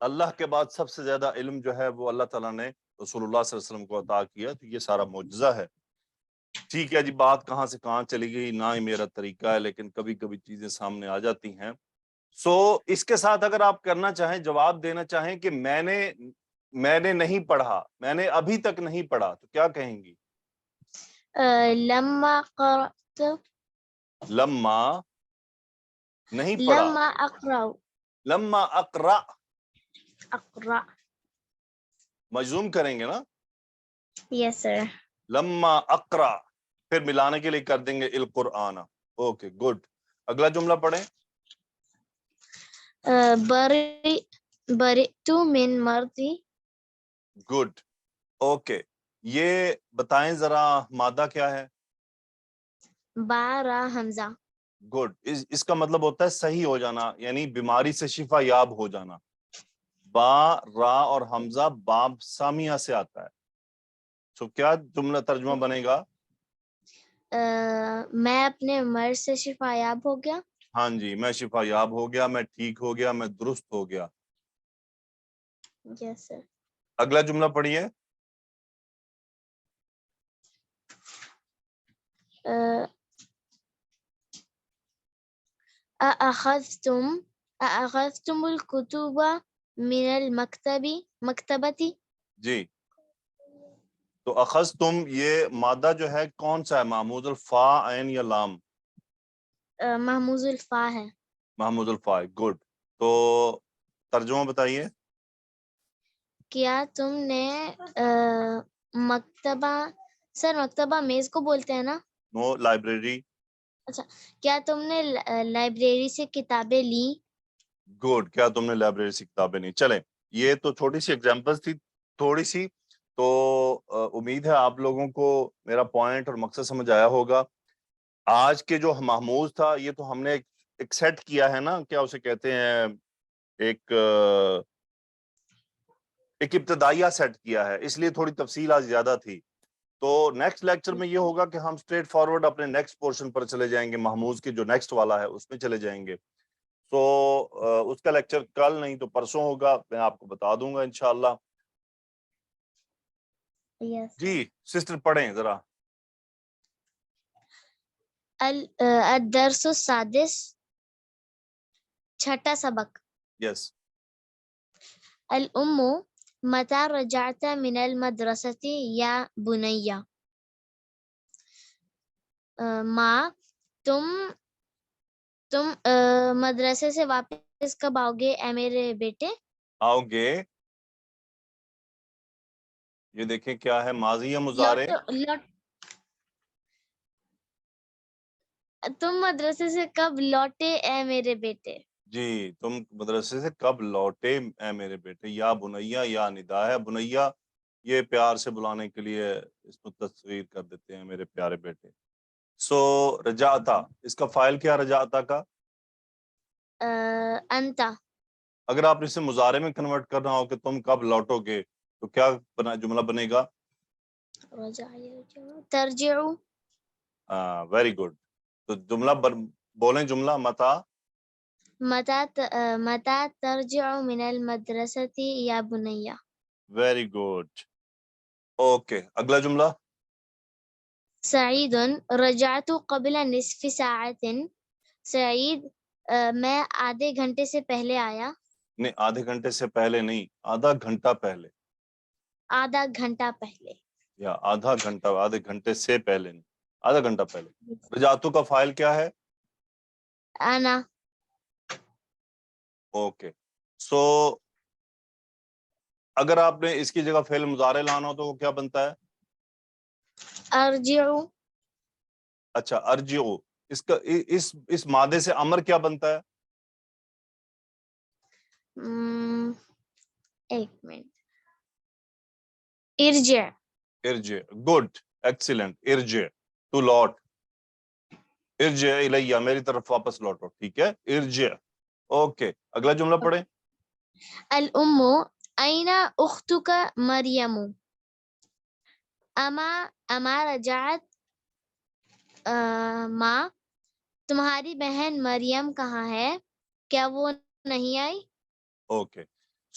اللہ کے بعد سب سے زیادہ علم جو ہے وہ اللہ تعالیٰ نے رسول اللہ صلی اللہ علیہ وسلم کو عطا کیا، تو یہ سارا معجزہ ہے. ٹھیک ہے جی، بات کہاں سے کہاں چلی گئی، نہ ہی میرا طریقہ ہے، لیکن کبھی کبھی چیزیں سامنے آ جاتی ہیں. سو اس کے ساتھ اگر آپ کرنا چاہیں، جواب دینا چاہیں کہ میں نے نہیں پڑھا، میں نے ابھی تک نہیں پڑھا، تو کیا کہیں گی؟ لما قرأت لما نہیں پڑھا، لما أقرأ لما اقرا أقرأ. مجزوم کریں گے نا، Yes sir. لما اقرا، پھر ملانے کے لیے کر دیں گے القرآن. Okay good. اگلا جملہ پڑھیں. برئت من مرضی. گڈ. اوکے، یہ بتائیں ذرا مادہ کیا ہے؟ با را حمزہ. گڈ. اس کا مطلب ہوتا ہے صحیح ہو جانا، یعنی بیماری سے شفا یاب ہو جانا. با را اور حمزہ باب سامیہ سے آتا ہے. تو کیا جملہ ترجمہ بنے گا؟ میں اپنے مرض سے شفا یاب ہو گیا. ہاں جی، میں شفا یاب ہو گیا، میں ٹھیک ہو گیا، میں درست ہو گیا. یس سر. اگلا جملہ پڑھیے. أأخذتم الكتب من مکتبتی. جی، تو اخذ تم، یہ مادہ جو ہے کون سا ہے؟ محمود الفا، عین یا لام؟ محموز الفا ہے. محمود الفا. گڈ. تو ترجمہ بتائیے. کیا تم نے مکتبہ، سر مکتبہ میز کو بولتے ہیں نا. نو، لائبریری. اچھا، کیا تم نے لائبریری سے کتابیں لی. گڈ. کیا تم نے لائبریری سے کتابیں نہیں. چلیں، یہ تو چھوٹی سی ایگزامپلس تھی، تھوڑی سی. تو امید ہے آپ لوگوں کو میرا پوائنٹ اور مقصد سمجھ آیا ہوگا. آج کے جو محموز تھا، یہ تو ہم نے ایک سیٹ کیا ہے نا، کیا اسے کہتے ہیں، ایک ابتدائیہ سیٹ کیا ہے، اس لیے تھوڑی تفصیل آج زیادہ تھی. تو نیکسٹ لیکچر میں یہ ہوگا کہ ہم اسٹریٹ فارورڈ اپنے نیکسٹ پورشن پر چلے جائیں گے، محموز کے جو نیکسٹ والا ہے اس میں چلے جائیں گے. تو اس کا لیکچر کل نہیں تو پرسوں ہوگا، میں آپ کو بتا دوں گا انشاءاللہ. جی سسٹر پڑھیں ذرا. الدرس السادس، چھٹا سبق. یس. الام متى رجعت من المدرسة یا بنیا. ماں، تم مدرسے سے واپس کب آؤ گے اے میرے بیٹے. آؤ گے، یہ دیکھیں کیا ہے، ماضی یا مضارع. تم مدرسے سے کب لوٹے اے میرے بیٹے. جی، تم مدرسے سے کب لوٹے اے میرے بیٹے. یا بنیا، یا ندا ہے. بنیا یہ پیار سے بلانے کے لیے اس کو تصویر کر دیتے ہیں، میرے پیارے بیٹے. سو رجعتا، اس کا فاعل کیا رجعتا کا؟ انتا. اگر آپ اسے مضارع میں کنورٹ کرنا ہو کہ تم کب لوٹو گے، تو کیا جملہ بنے گا؟ ترجعو. Very good. تو جملہ بولیں، جملہ متا. متى ترجع من المدرسة یا بنیا. Very good. اوکے، اگلا جملہ. سعید رجعت قبل نصف ساعة. سعید، میں آدھے گھنٹے سے پہلے آیا. نہیں، آدھے گھنٹے سے پہلے نہیں، آدھا گھنٹہ پہلے. آدھا گھنٹہ پہلے. یا آدھا گھنٹہ، آدھے گھنٹے سے پہلے نہیں، آدھا گھنٹہ پہلے. رجعتو کا فاعل کیا ہے؟ انا. اوکے. سو اگر آپ نے اس کی جگہ فعل مضارع لانا ہو تو وہ کیا بنتا ہے؟ ارجعو. اچھا، ارجعو. اس کا اس مادے سے امر کیا بنتا ہے؟ ایک منٹ. ارجع. ارجع. Good, excellent. ارجع، تو لوٹ. ارجع الیہ، میری طرف واپس لوٹو. ٹھیک ہے، ارجع. اوکے، اگلا جملہ پڑھیں. الام این اختک مریم. اما رجعت. ماں، تمہاری بہن مریم کہاں ہے، کیا وہ نہیں آئی. اوکے.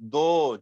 2,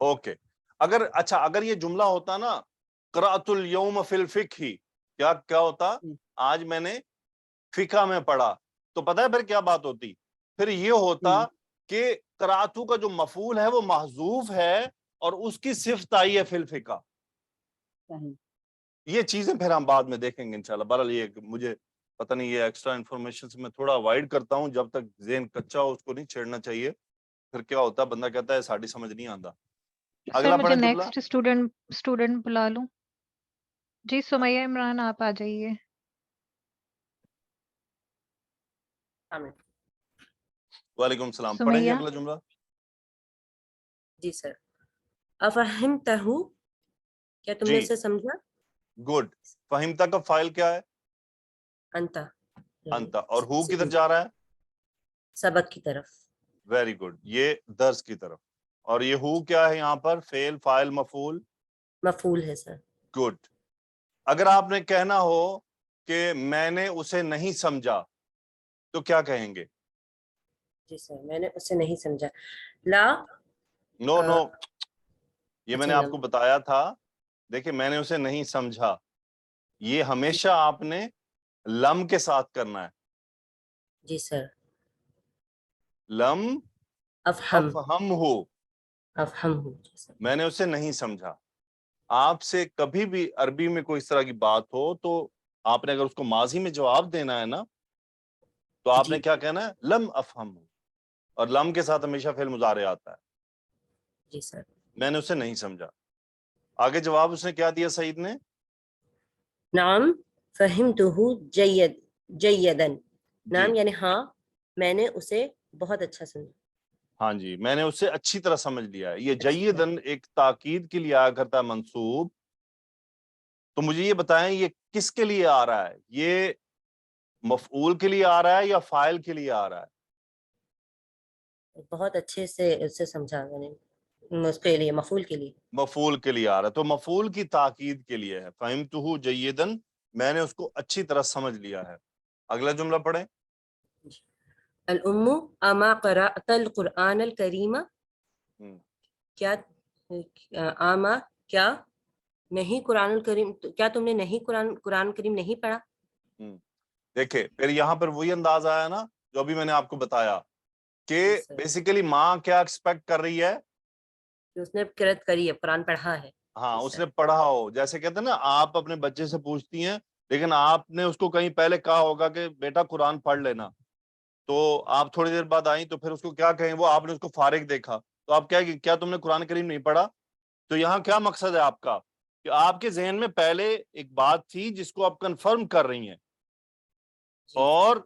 اوکے اگر اچھا اگر یہ جملہ ہوتا نا قرأت الیوم فی الفقہ، کیا ہوتا؟ آج میں نے فقہ میں پڑھا، تو پتہ ہے پھر کیا بات ہوتی؟ پھر یہ ہوتا کہ قرأتو کا جو مفعول ہے وہ محذوف ہے اور اس کی صفت آئی ہے فی الفقہ. صحیح. یہ چیزیں پھر ہم بعد میں دیکھیں گے انشاءاللہ. بہرحال یہ مجھے پتہ نہیں، یہ ایکسٹرا انفارمیشن سے میں تھوڑا اوائڈ کرتا ہوں، جب تک ذہن کچا ہو اس کو نہیں چھیڑنا چاہیے. پھر کیا ہوتا ہے بندہ کہتا ہے ساڑی سمجھ نہیں آتا. سر اگلا مجھے پڑھیں جملہ. نیکسٹ اسٹوڈنٹ بلا لوں. جی سمیہ عمران آپ آ جائیے. وعلیکم السلام. پڑھیں گے سمیہ. اگلا جملہ. جی سر. افہمتہ، کیا تم نے جی اسے سمجھا؟ گڈ. فہمتا کا فائل کیا ہے؟ انتا. انتا. اور ہو کدھر جا رہا ہے؟ سبق کی طرف. ویری گڈ، یہ درس کی طرف. اور یہ ہو کیا ہے یہاں پر؟ فعل، فاعل، مفعول. مفعول ہے سر. گڈ. اگر آپ نے کہنا ہو کہ میں نے اسے نہیں سمجھا تو کیا کہیں گے؟ جی سر، میں نے اسے نہیں سمجھا. لا. نو یہ میں نے اچھا، آپ کو بتایا تھا. دیکھیں میں نے اسے نہیں سمجھا، یہ ہمیشہ آپ نے لم کے ساتھ کرنا ہے. جی سر. لم افہم. افہم ہو، افہم ہو. جی سر. میں نے اسے نہیں سمجھا. آپ سے کبھی بھی عربی میں کوئی اس طرح کی بات ہو تو آپ نے اگر اس کو ماضی میں جواب دینا ہے نا تو آپ نے جی. کیا کہنا ہے؟ لم افہم ہو. اور لم کے ساتھ ہمیشہ فعل مضارع آتا ہے. جی سر. میں نے اسے نہیں سمجھا. آگے جواب اس نے کیا دیا سعید نے؟ نعم فہمتہ جیدن. نعم یعنی ہاں، میں نے اسے بہت اچھا سمجھا. ہاں جی، میں نے اسے اچھی طرح سمجھ لیا ہے. یہ اچھی جیدن ایک تاکید کے لیے آیا کرتا ہے منصوب. تو مجھے یہ بتائیں یہ کس کے لیے آ رہا ہے؟ یہ مفعول کے لیے آ رہا ہے یا فاعل کے لیے آ رہا ہے؟ بہت اچھے سے اسے سمجھا میں نے. اس کے لیے، مفعول کے لیے. مفعول کے لیے آ رہا ہے. تو مفعول کی تاکید کے لیے ہے. فہمتہ جیدن، میں نے اس کو اچھی طرح سمجھ لیا ہے. اگلا جملہ پڑھیں. الام اما قرأت القرآن الکریم. کیا آما کیا نہیں قرآن الکریم، کیا تم نے نہیں قرآن کریم نہیں پڑھا؟ دیکھیں پھر یہاں پر وہی انداز آیا نا جو ابھی میں نے آپ کو بتایا کہ بیسیکلی ماں کیا ایکسپیکٹ کر رہی ہے کہ اس نے قرأت کری ہے، قرآن پڑھا ہے. ہاں اس نے پڑھا ہو. جیسے کہتے ہیں نا آپ اپنے بچے سے پوچھتی ہیں لیکن آپ نے اس کو کہیں پہلے کہا ہوگا کہ بیٹا قرآن پڑھ لینا، تو آپ تھوڑی دیر بعد آئیں تو پھر اس کو کیا کہیں؟ وہ آپ نے اس کو فارغ دیکھا تو آپ کیا تم نے قرآن کریم نہیں پڑھا؟ تو یہاں کیا مقصد ہے آپ کا کہ آپ کے ذہن میں پہلے ایک بات تھی جس کو آپ کنفرم کر رہی ہیں. اور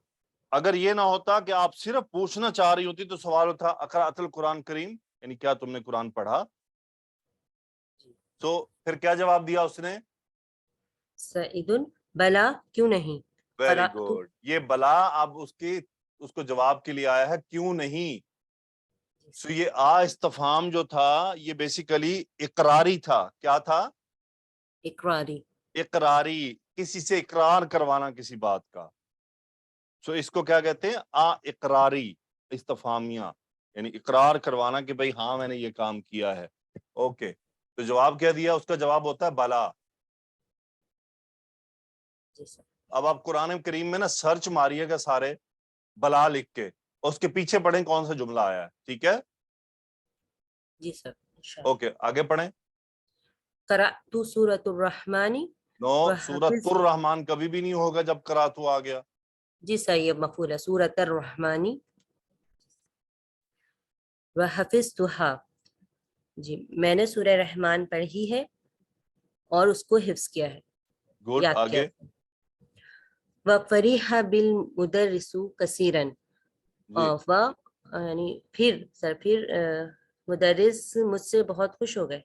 اگر یہ نہ ہوتا کہ آپ صرف پوچھنا چاہ رہی ہوتی تو سوال ہوتا اقرأت القرآن کریم، یعنی کیا تم نے قرآن پڑھا؟ تو پھر کیا جواب دیا اس نے؟ سعید بلا، کیوں نہیں. Very good. یہ بلا اب اس کو جواب کے لیے آیا ہے، کیوں نہیں. سو یہ استفہام جو تھا یہ بیسیکلی اقراری تھا. کیا تھا؟ اقراری. اقراری، کسی سے اقرار کروانا کسی بات کا. سو اس کو کیا کہتے ہیں؟ اقراری استفہامیہ، یعنی اقرار کروانا کہ بھئی ہاں میں نے یہ کام کیا ہے. اوکے تو جواب کیا دیا؟ اس کا جواب ہوتا ہے بلا. اب آپ قرآن کریم میں نا سرچ ماریے گا سارے بلا لکھ کے، اس کے پیچھے پڑھیں کون سا جملہ آیا ہے. ٹھیک ہے جی سر. اوکے آگے پڑھیں. قرأت سورۃ الرحمن. نو سورۃ الرحمن کبھی بھی نہیں ہوگا جب قرأت آ گیا. جی سر یہ مفعول ہے. سورۃ الرحمن وحفظتها. جی میں نے سورہ رحمان پڑھی ہے اور اس کو حفظ کیا ہے، گڈ. یاد کیا. آگے. وفریح بالمدرس کثیرا. یعنی پھر مدرس مجھ سے بہت خوش ہو گئے.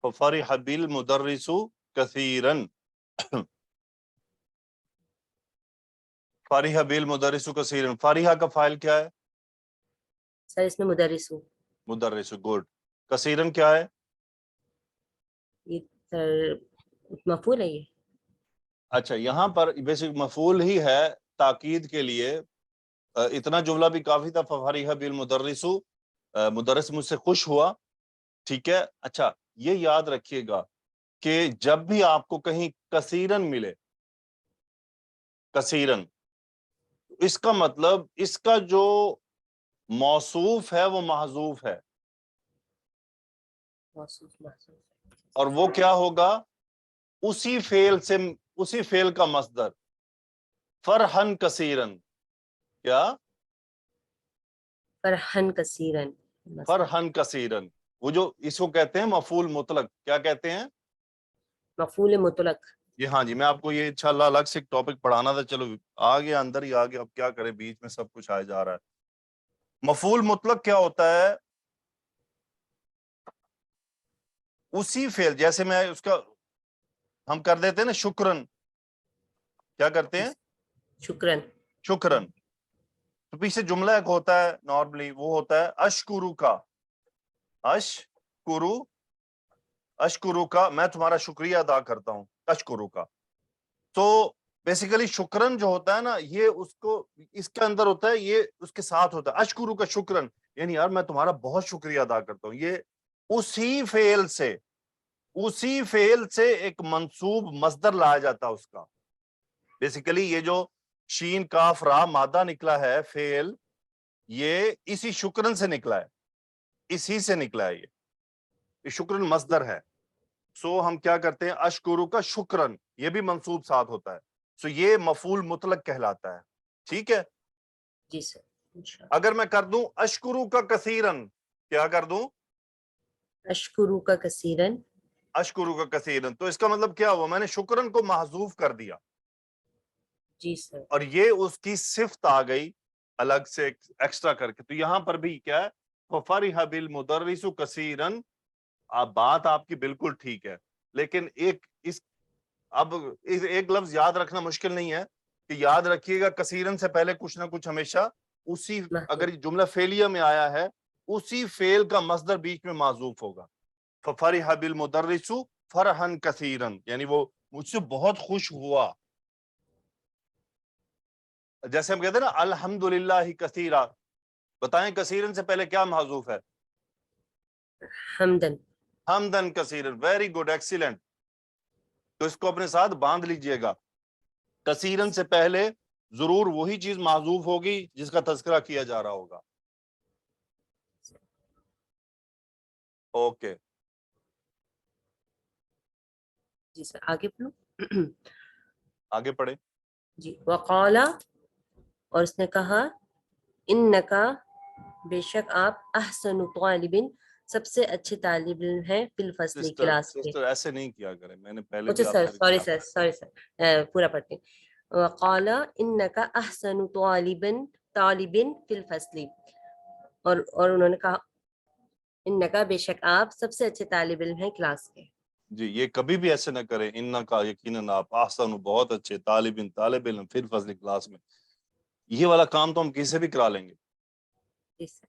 ففرح بالمدرس کثیرا. فرح بالمدرس کثیرا، فرح کا فاعل کیا ہے؟ سر اس میں مدرس ہوں. مدرس. گڈ. کثیرا کیا ہے؟ یہ سر مفعول ہے. یہ اچھا یہاں پر بیسک مفعول ہی ہے تاکید کے لیے. اتنا جملہ بھی کافی تھا. ففرح بالمدرس، مدرس مجھ سے خوش ہوا. ٹھیک ہے. اچھا یہ یاد رکھیے گا کہ جب بھی آپ کو کہیں کثیرن ملے، کثیرن، اس کا مطلب اس کا جو موصوف ہے وہ محذوف ہے، اور وہ کیا ہوگا؟ اسی فعل کا مصدر. فرحن کثیرن، کیا؟ فرحن کثیرن، فرحن کثیرن، وہ جو اس کو کہتے ہیں مفعول مطلق. کیا کہتے ہیں؟ مفعول مطلق. جی ہاں جی، میں آپ کو یہ انشاءاللہ الگ سے ایک ٹاپک پڑھانا تھا، چلو آگے اندر ہی آگے، اب کیا کریں، بیچ میں سب کچھ آیا جا رہا ہے. مفعول مطلق کیا ہوتا ہے؟ اسی فعل، جیسے میں اس کا ہم کر دیتے ہیں نا شکرن، کیا کرتے ہیں؟ شکرن. شکرن. تو پیچھے جملہ ایک ہوتا ہے نارملی، وہ ہوتا ہے اشکرو کا، اشکرو کا، میں تمہارا شکریہ ادا کرتا ہوں، اشکرو کا. تو بیسیکلی شکرن جو ہوتا ہے نا، یہ اس کو اس کے اندر ہوتا ہے، یہ اس کے ساتھ ہوتا ہے اشکرو کا شکرن، یعنی یار میں تمہارا بہت شکریہ ادا کرتا ہوں. یہ اسی فعل سے ایک منصوب مصدر لایا جاتا ہے اس کا. بیسیکلی یہ جو شین کاف را مادہ نکلا ہے فعل، یہ اسی شکرن سے نکلا ہے، اسی سے نکلا ہے، یہ شکرن مصدر ہے. سو ہم کیا کرتے ہیں؟ اشکرو کا شکرن، یہ بھی منصوب ساتھ ہوتا ہے. سو یہ مفعول مطلق کہلاتا ہے. ٹھیک ہے جی سر. اگر میں کر دوں اشکرو کا کثیرن، کیا کر دوں؟ اشکرو کا کثیرن. اشکرو کا کثیرن، تو اس کا مطلب کیا ہوا؟ میں نے شکرن کو محذوف کر دیا. جی سر. اور یہ اس کی صفت آ گئی الگ سے ایکسٹرا کر کے. تو یہاں پر بھی کیا ہے؟ فَفَرِحَ بِالْمُدَرِّسُ كَثِيرًا. بات آپ کی بالکل ٹھیک ہے، لیکن اب ایک لفظ یاد رکھنا مشکل نہیں ہے کہ یاد رکھیے گا کثیرن سے پہلے کچھ نہ کچھ ہمیشہ اسی، اگر جملہ فعلیہ میں آیا ہے اسی فعل کا مصدر بیچ میں معذوف ہوگا. فَفَرِحَ بِالْمُدَرِّسُ فَرْحًا كَثِيرًا، یعنی وہ مجھ سے بہت خوش ہوا. جیسے ہم کہتے ہیں نا الحمدللہ کثیرا، بتائیں کثیرن سے پہلے کیا محذوف ہے؟ حمدن. حمدن کثیرن. Very good, excellent. تو اس کو اپنے ساتھ باندھ لیجئے گا، کثیرن سے پہلے ضرور وہی چیز محذوف ہوگی جس کا تذکرہ کیا جا رہا ہوگا. اوکے جی سر آگے پڑھو. آگے پڑھیں. جی. وقالا، اور اس نے کہا، انکا، بے شک آپ، احسن طالب، سب سے اچھے طالب علم ہیں، فی الفصل، کلاس کے. سسٹر ایسے نہیں کیا کریں، میں نے پہلے اچھا بھی آپ سر، سے سوری کیا. سر، پورا پڑھتے ہیں. وقال انکا احسن طالب فی الفصل، اور انہوں نے کہا انکا، بے شک آپ، سب سے اچھے طالب علم ہیں کلاس کے. جی یہ کبھی بھی ایسے نہ کریں، ان کا یقیناً آپ احسن، بہت اچھے طالب علم فی الفصل، کلاس میں. یہ والا کام تو ہم کسی سے بھی کرا لیں گے، جی سر.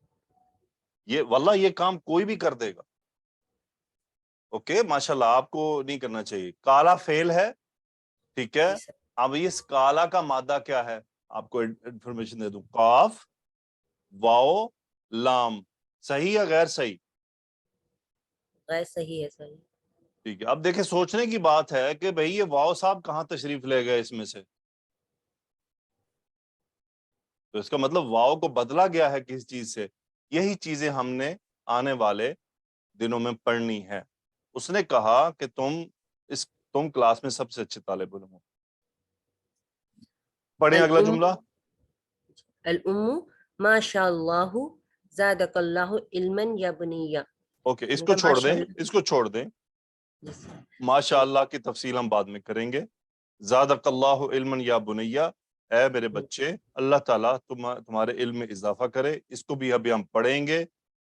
یہ واللہ یہ کام کوئی بھی کر دے گا. اوکے ماشاءاللہ، آپ کو نہیں کرنا چاہیے. کالا فعل ہے، ٹھیک ہے. جی سر. اب اس کالا کا مادہ کیا ہے؟ آپ کو انفارمیشن دے دوں. قاف، واو، لام. صحیح یا غیر صحیح؟ غیر صحیح ہے سر. ٹھیک ہے. اب دیکھیں سوچنے کی بات ہے کہ بھئی یہ واو صاحب کہاں تشریف لے گئے اس میں سے؟ تو اس کا مطلب واو کو بدلا گیا ہے کس چیز سے. یہی چیزیں ہم نے آنے والے دنوں میں پڑھنی ہے. اس نے کہا کہ تم کلاس میں سب سے اچھے طالب علم ہو. پڑھیں اگلا جملہ. الام ما شاء اللہ زادک اللہ علما یا بنیا. اوکے اس کو چھوڑ دیں، اس کو چھوڑ دیں. ماشاء اللہ کی تفصیل ہم بعد میں کریں گے. زادک اللہ علما یا بنیا، اے میرے بچے اللہ تعالیٰ تمہارے علم میں اضافہ کرے. اس کو بھی ابھی ہم پڑھیں گے.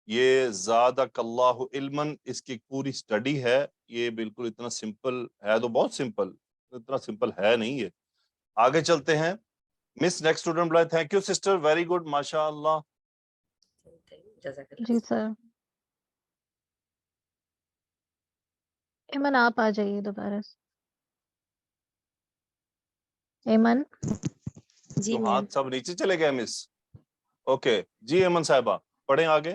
یہ زادک اللہ علما، اس کی پوری سٹڈی ہے. یہ بالکل اتنا سمپل ہے تو بہت سمپل، اتنا سمپل ہے نہیں. یہ آگے چلتے ہیں. مس نیکسٹ اسٹوڈنٹ بلائے. Thank you sister, very good, ماشاء اللہ. جی سر. ایمن آپ آ جائیے دوبارہ سے. ایمن. جی تو میم. ہاتھ سب نیچے چلے گئے مس. اوکے جی ایمن صاحبہ پڑھیں آگے.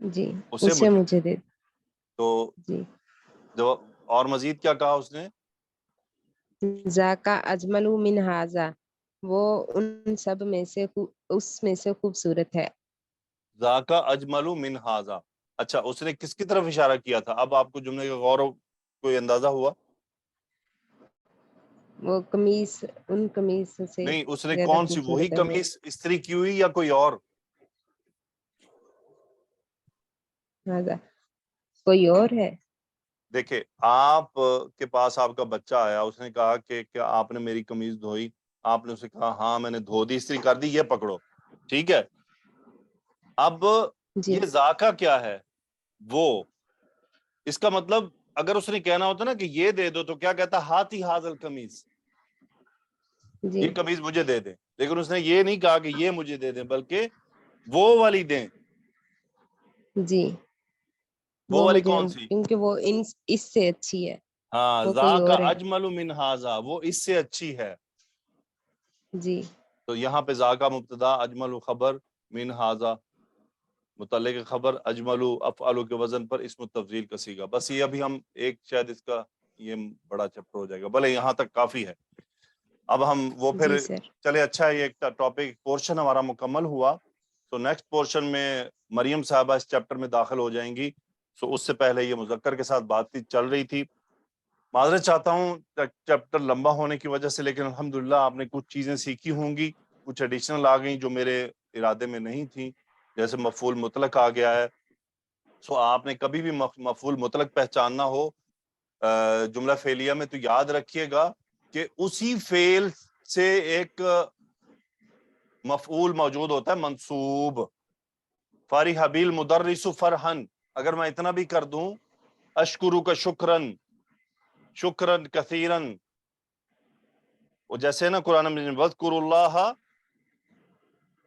جی اسے اسے مجھے مجھے دے تو جی جواب اور مزید کیا کہا اس نے؟ ذاکا اجمل من ھذا، وہ ان سب میں سے اس میں سے خوبصورت ہے. ذاکا اجمل من ھذا. اچھا اس نے کس کی طرف اشارہ کیا تھا؟ اب آپ کو جملے کا غور کوئی اندازہ ہوا؟ وہ قمیص، ان قمیص سے نہیں، اس نے زیادہ کون سی وہی خوبصورت ہے وہ. قمیص استری کی ہوئی یا کوئی اور؟ ھذا کوئی اور ہے. دیکھیں آپ کے پاس آپ کا بچہ آیا، اس نے کہا کہ کیا آپ نے میری قمیض دھوئی؟ آپ نے اسے کہا ہاں میں نے دھو دی، استری کر دی، یہ پکڑو. ٹھیک ہے، اب جی یہ ذاکا کیا ہے؟ وہ، اس کا مطلب اگر اس نے کہنا ہوتا نا کہ یہ دے دو تو کیا کہتا؟ ہاتھی حاضل قمیض، جی یہ قمیض مجھے دے دیں. لیکن اس نے یہ نہیں کہا کہ یہ مجھے دے دیں، بلکہ وہ والی دیں. جی وہ وہ والی مجھے، کون سی؟ کیونکہ وہ اس سے اچھی ہے. ہاں، وہ کوئی ذاکا اور ہے. اجمل من ھذا، وہ اس سے اچھی ہے. جی تو یہاں پہ ذاکا مبتدا، اجمل خبر، من ھذا متعلق خبر، اجمل افعل کے وزن پر اسم التفضیل کا صیغہ. بس یہ ابھی ہم ایک شاید اس کا یہ بڑا چیپٹر ہو جائے گا، بھلے یہاں تک کافی ہے. اب ہم وہ پھر جی سر. چلے، اچھا یہ ایک ٹاپک پورشن ہمارا مکمل ہوا. تو نیکسٹ پورشن میں مریم صاحبہ اس چیپٹر میں داخل ہو جائیں گی. سو اس سے پہلے یہ مذکر کے ساتھ بات چیت چل رہی تھی. معذرت چاہتا ہوں چیپٹر لمبا ہونے کی وجہ سے، لیکن الحمدللہ آپ نے کچھ چیزیں سیکھی ہوں گی، کچھ ایڈیشنل آ گئیں جو میرے ارادے میں نہیں تھیں، جیسے مفعول مطلق آ گیا ہے. سو آپ نے کبھی بھی مفعول مطلق پہچاننا ہو جملہ فعلیہ میں، تو یاد رکھیے گا کہ اسی فعل سے ایک مفعول موجود ہوتا ہے منصوب. فرح بالمدرس فرحن، اگر میں اتنا بھی کر دوں اشکرو کا شکرن، شکرن کثیرن، وہ جیسے نا قرآن مجید وَاذْكُرُوا اللَّهَ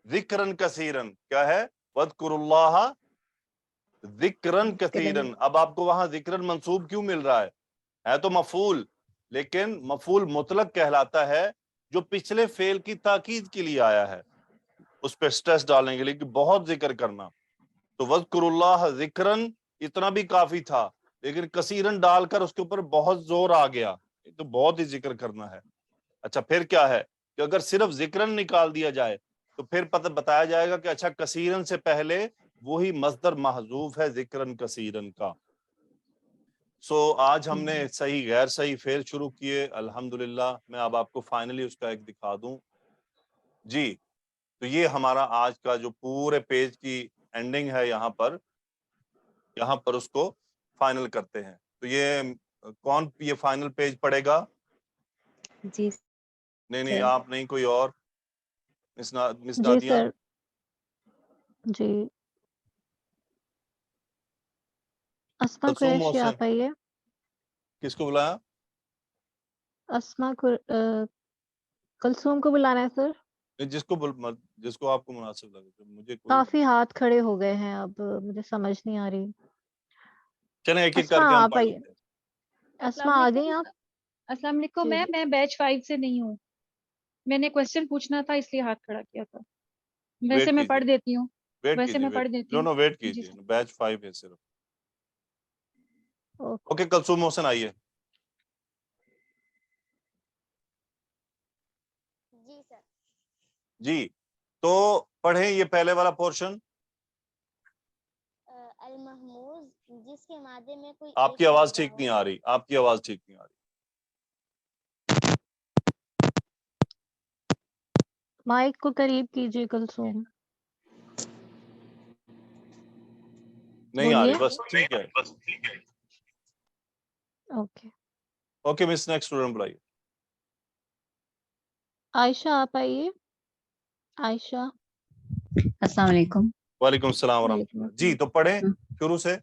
ذِكْرًا كَثِيرًا، کیا ہے؟ وَاذْكُرُوا اللَّهَ ذِكْرًا كَثِيرًا. اب آپ کو وہاں ذکرن منصوب کیوں مل رہا ہے تو مفعول، لیکن مفعول مطلق کہلاتا ہے جو پچھلے فعل کی تاکید کے لیے آیا ہے، اس پہ سٹریس ڈالنے کے لیے کہ بہت ذکر کرنا. تو وَاذْكُرُوا اللَّهَ ذِكْرًا اتنا بھی کافی تھا، لیکن کثیرن ڈال کر اس کے اوپر بہت زور آ گیا، تو بہت ہی ذکر کرنا ہے. اچھا پھر کیا ہے کہ اگر صرف ذکرن نکال دیا جائے تو پھر بتایا جائے گا کہ اچھا کثیرن سے پہلے وہی مصدر محذوف ہے ذکرن کثیرن کا. سو آج ہم نے صحیح غیر صحیح فعل شروع کیے الحمدللہ. میں اب آپ کو فائنلی اس کا ایک دکھا دوں. جی تو یہ ہمارا آج کا جو پورے پیج کی اینڈنگ ہے، یہاں پر اس کو فائنل کرتے ہیں. تو یہ کون یہ فائنل پیج پڑھے گا؟ جی نہیں سر. آپ نہیں، کوئی اور؟ مس جی نادیہ. سر. جی اسما کلثوم قریشی محسن، آپ آئیے. کس کو بلایا؟ اسما کلثوم کو بلانا ہے سر. جس کو آپ کو مناسب لگے، مجھے کوئی. کافی ہاتھ کھڑے ہو گئے ہیں، اب مجھے سمجھ نہیں آ رہی. چلیں ایک ایک اسما کر کے ہم آپ پڑھ آئیے. لیتے ہیں. اسما آ گئی آپ؟ السلام علیکم جی میں بیچ 5 سے نہیں ہوں، میں نے کوشچن پوچھنا تھا اس لیے ہاتھ کھڑا کیا تھا. ویسے ویٹ میں کیجیے، پڑھ دیتی ہوں، ویٹ ویسے کیجیے، میں پڑھ دیتی ہوں. ویٹ جی کیجیے. سر. بیچ 5 ہے صرف. اوکے. اوکے کلثوم محسن آئیے. جی سر. جی تو پڑھیں یہ پہلے والا پورشن. المحموز جس کے مادے میں کوئی آپ کی آواز ٹھیک نہیں آ رہی، آپ کی آواز ٹھیک نہیں آ رہی. مائک کو قریب کیجیے کلثوم. نہیں آ بولیے. رہی، بس ٹھیک ہے. اوکے. اوکے مس نیکسٹ اسٹوڈنٹ بلائیے. عائشہ آپ آئیے. عائشہ. السلام علیکم. وعلیکم السلام ورحمۃ وعلیکم اللہ. جی السلام. تو پڑھیں شروع سے.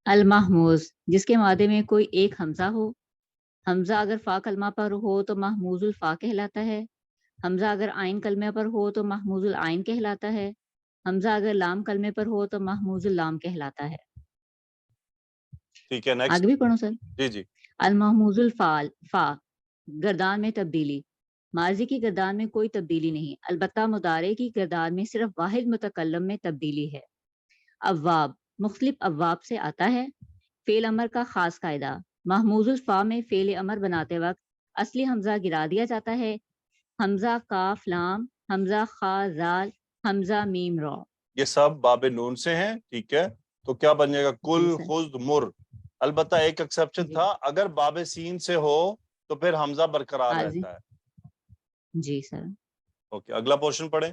المحموز جس کے مادے میں کوئی ایک حمزہ ہو. حمزہ اگر فا کلمہ پر ہو تو محموز الفا کہلاتا ہے. حمزہ اگر عین کلمہ پر ہو تو محموز العین کہلاتا ہے. حمزہ اگر لام کلمے پر ہو تو محموز اللام کہلاتا ہے. ٹھیک ہے نیکسٹ. آگے بھی پڑھوں سر. جی جی. المحموز الفال فا گردان میں تبدیلی. ماضی کی گردان میں کوئی تبدیلی نہیں، البتہ مضارع کی گردان میں صرف واحد متکلم میں تبدیلی ہے. ابواب مختلف ابواب سے آتا ہے. فعل امر کا خاص قاعدہ. محموز الفا میں فعل امر بناتے وقت اصلی حمزہ گرا دیا جاتا ہے. حمزہ کاف لام، حمزہ خا زال، حمزہ میم را. یہ سب باب نون سے ہیں، ٹھیک ہے. تو کیا بن جائے گا؟ کل سر. خذ مر. البتہ ایک ایکسیپشن جی. تھا، اگر باب سین سے ہو تو پھر حمزہ برقرار حاضر. رہتا ہے. جی سر. اوکے، اگلا پورشن پڑھیں.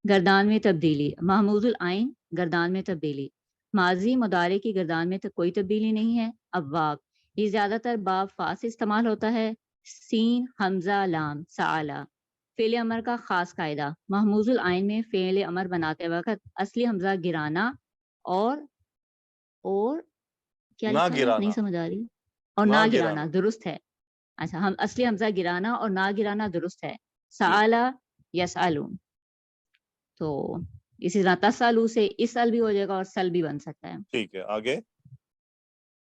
گردان میں تبدیلی. محموز العین گردان میں تبدیلی. ماضی مضارع کی گردان میں کوئی تبدیلی نہیں ہے. ابواب یہ زیادہ تر باب فا سے استعمال ہوتا ہے. سین حمزہ لام سعلا. فعل امر کا خاص قاعدہ. محموز العین میں فعل امر بناتے وقت اصلی حمزہ گرانا اور کیا نہ لکھا ہے؟ گرانا. نہیں سمجھ آ رہی. اور نہ گرانا درست ہے. اچھا، ہم اصلی حمزہ گرانا اور نہ گرانا درست ہے. سعلا یسالون. تو اسی طرح تسالو سے اسال بھی ہو جائے گا اور سل بھی بن سکتا ہے. ٹھیک ہے، آگے.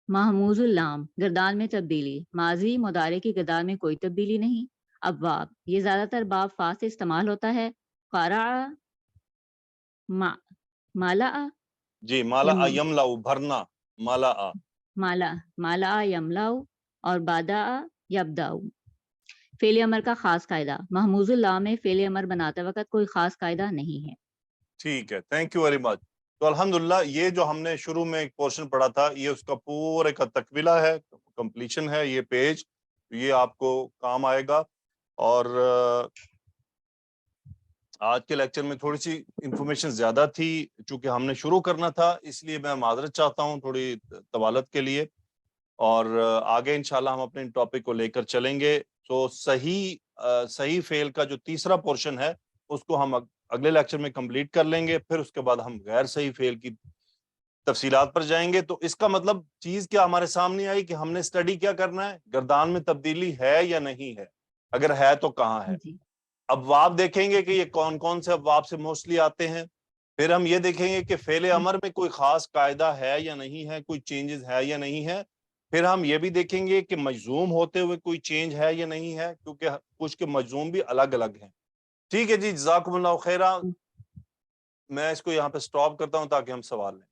محموز اللام گردان میں تبدیلی. ماضی مضارع کی گردان میں کوئی تبدیلی نہیں. ابواب یہ زیادہ تر باب فا سے استعمال ہوتا ہے. قرع مالا جی، مالا یملا بھرنا. مالا مالا یملا اور بادا یبدا. فعل امر کا خاص قاعدہ. محموز اللہ میں فعل امر بناتے وقت کوئی خاص قاعدہ نہیں ہے. ٹھیک ہے، تھینک یو ویری مچ. تو الحمدللہ یہ جو ہم نے شروع میں ایک پورشن پڑھا تھا، یہ اس کا پورے کا تکملہ ہے، کمپلیشن ہے. یہ پیج یہ آپ کو کام آئے گا. اور آج کے لیکچر میں تھوڑی سی انفارمیشن زیادہ تھی، چونکہ ہم نے شروع کرنا تھا، اس لیے میں معذرت چاہتا ہوں تھوڑی طوالت کے لیے. اور آگے انشاءاللہ ہم اپنے ٹاپک کو لے کر چلیں گے. تو صحیح فعل کا جو تیسرا پورشن ہے اس کو ہم اگلے لیکچر میں کمپلیٹ کر لیں گے. پھر اس کے بعد ہم غیر صحیح فعل کی تفصیلات پر جائیں گے. تو اس کا مطلب چیز کیا ہمارے سامنے آئی کہ ہم نے اسٹڈی کیا کرنا ہے، گردان میں تبدیلی ہے یا نہیں ہے، اگر ہے تو کہاں ہے. ابواب دیکھیں گے کہ یہ کون کون سے ابواب سے موسٹلی آتے ہیں. پھر ہم یہ دیکھیں گے کہ فعل امر میں کوئی خاص قاعدہ ہے یا نہیں ہے، کوئی چینجز ہے یا نہیں ہے. پھر ہم یہ بھی دیکھیں گے کہ مجزوم ہوتے ہوئے کوئی چینج ہے یا نہیں ہے، کیونکہ کچھ کے مجزوم بھی الگ الگ ہیں. ٹھیک ہے جی، جزاکم اللہ خیرہ. میں اس کو یہاں پہ سٹاپ کرتا ہوں تاکہ ہم سوال لیں.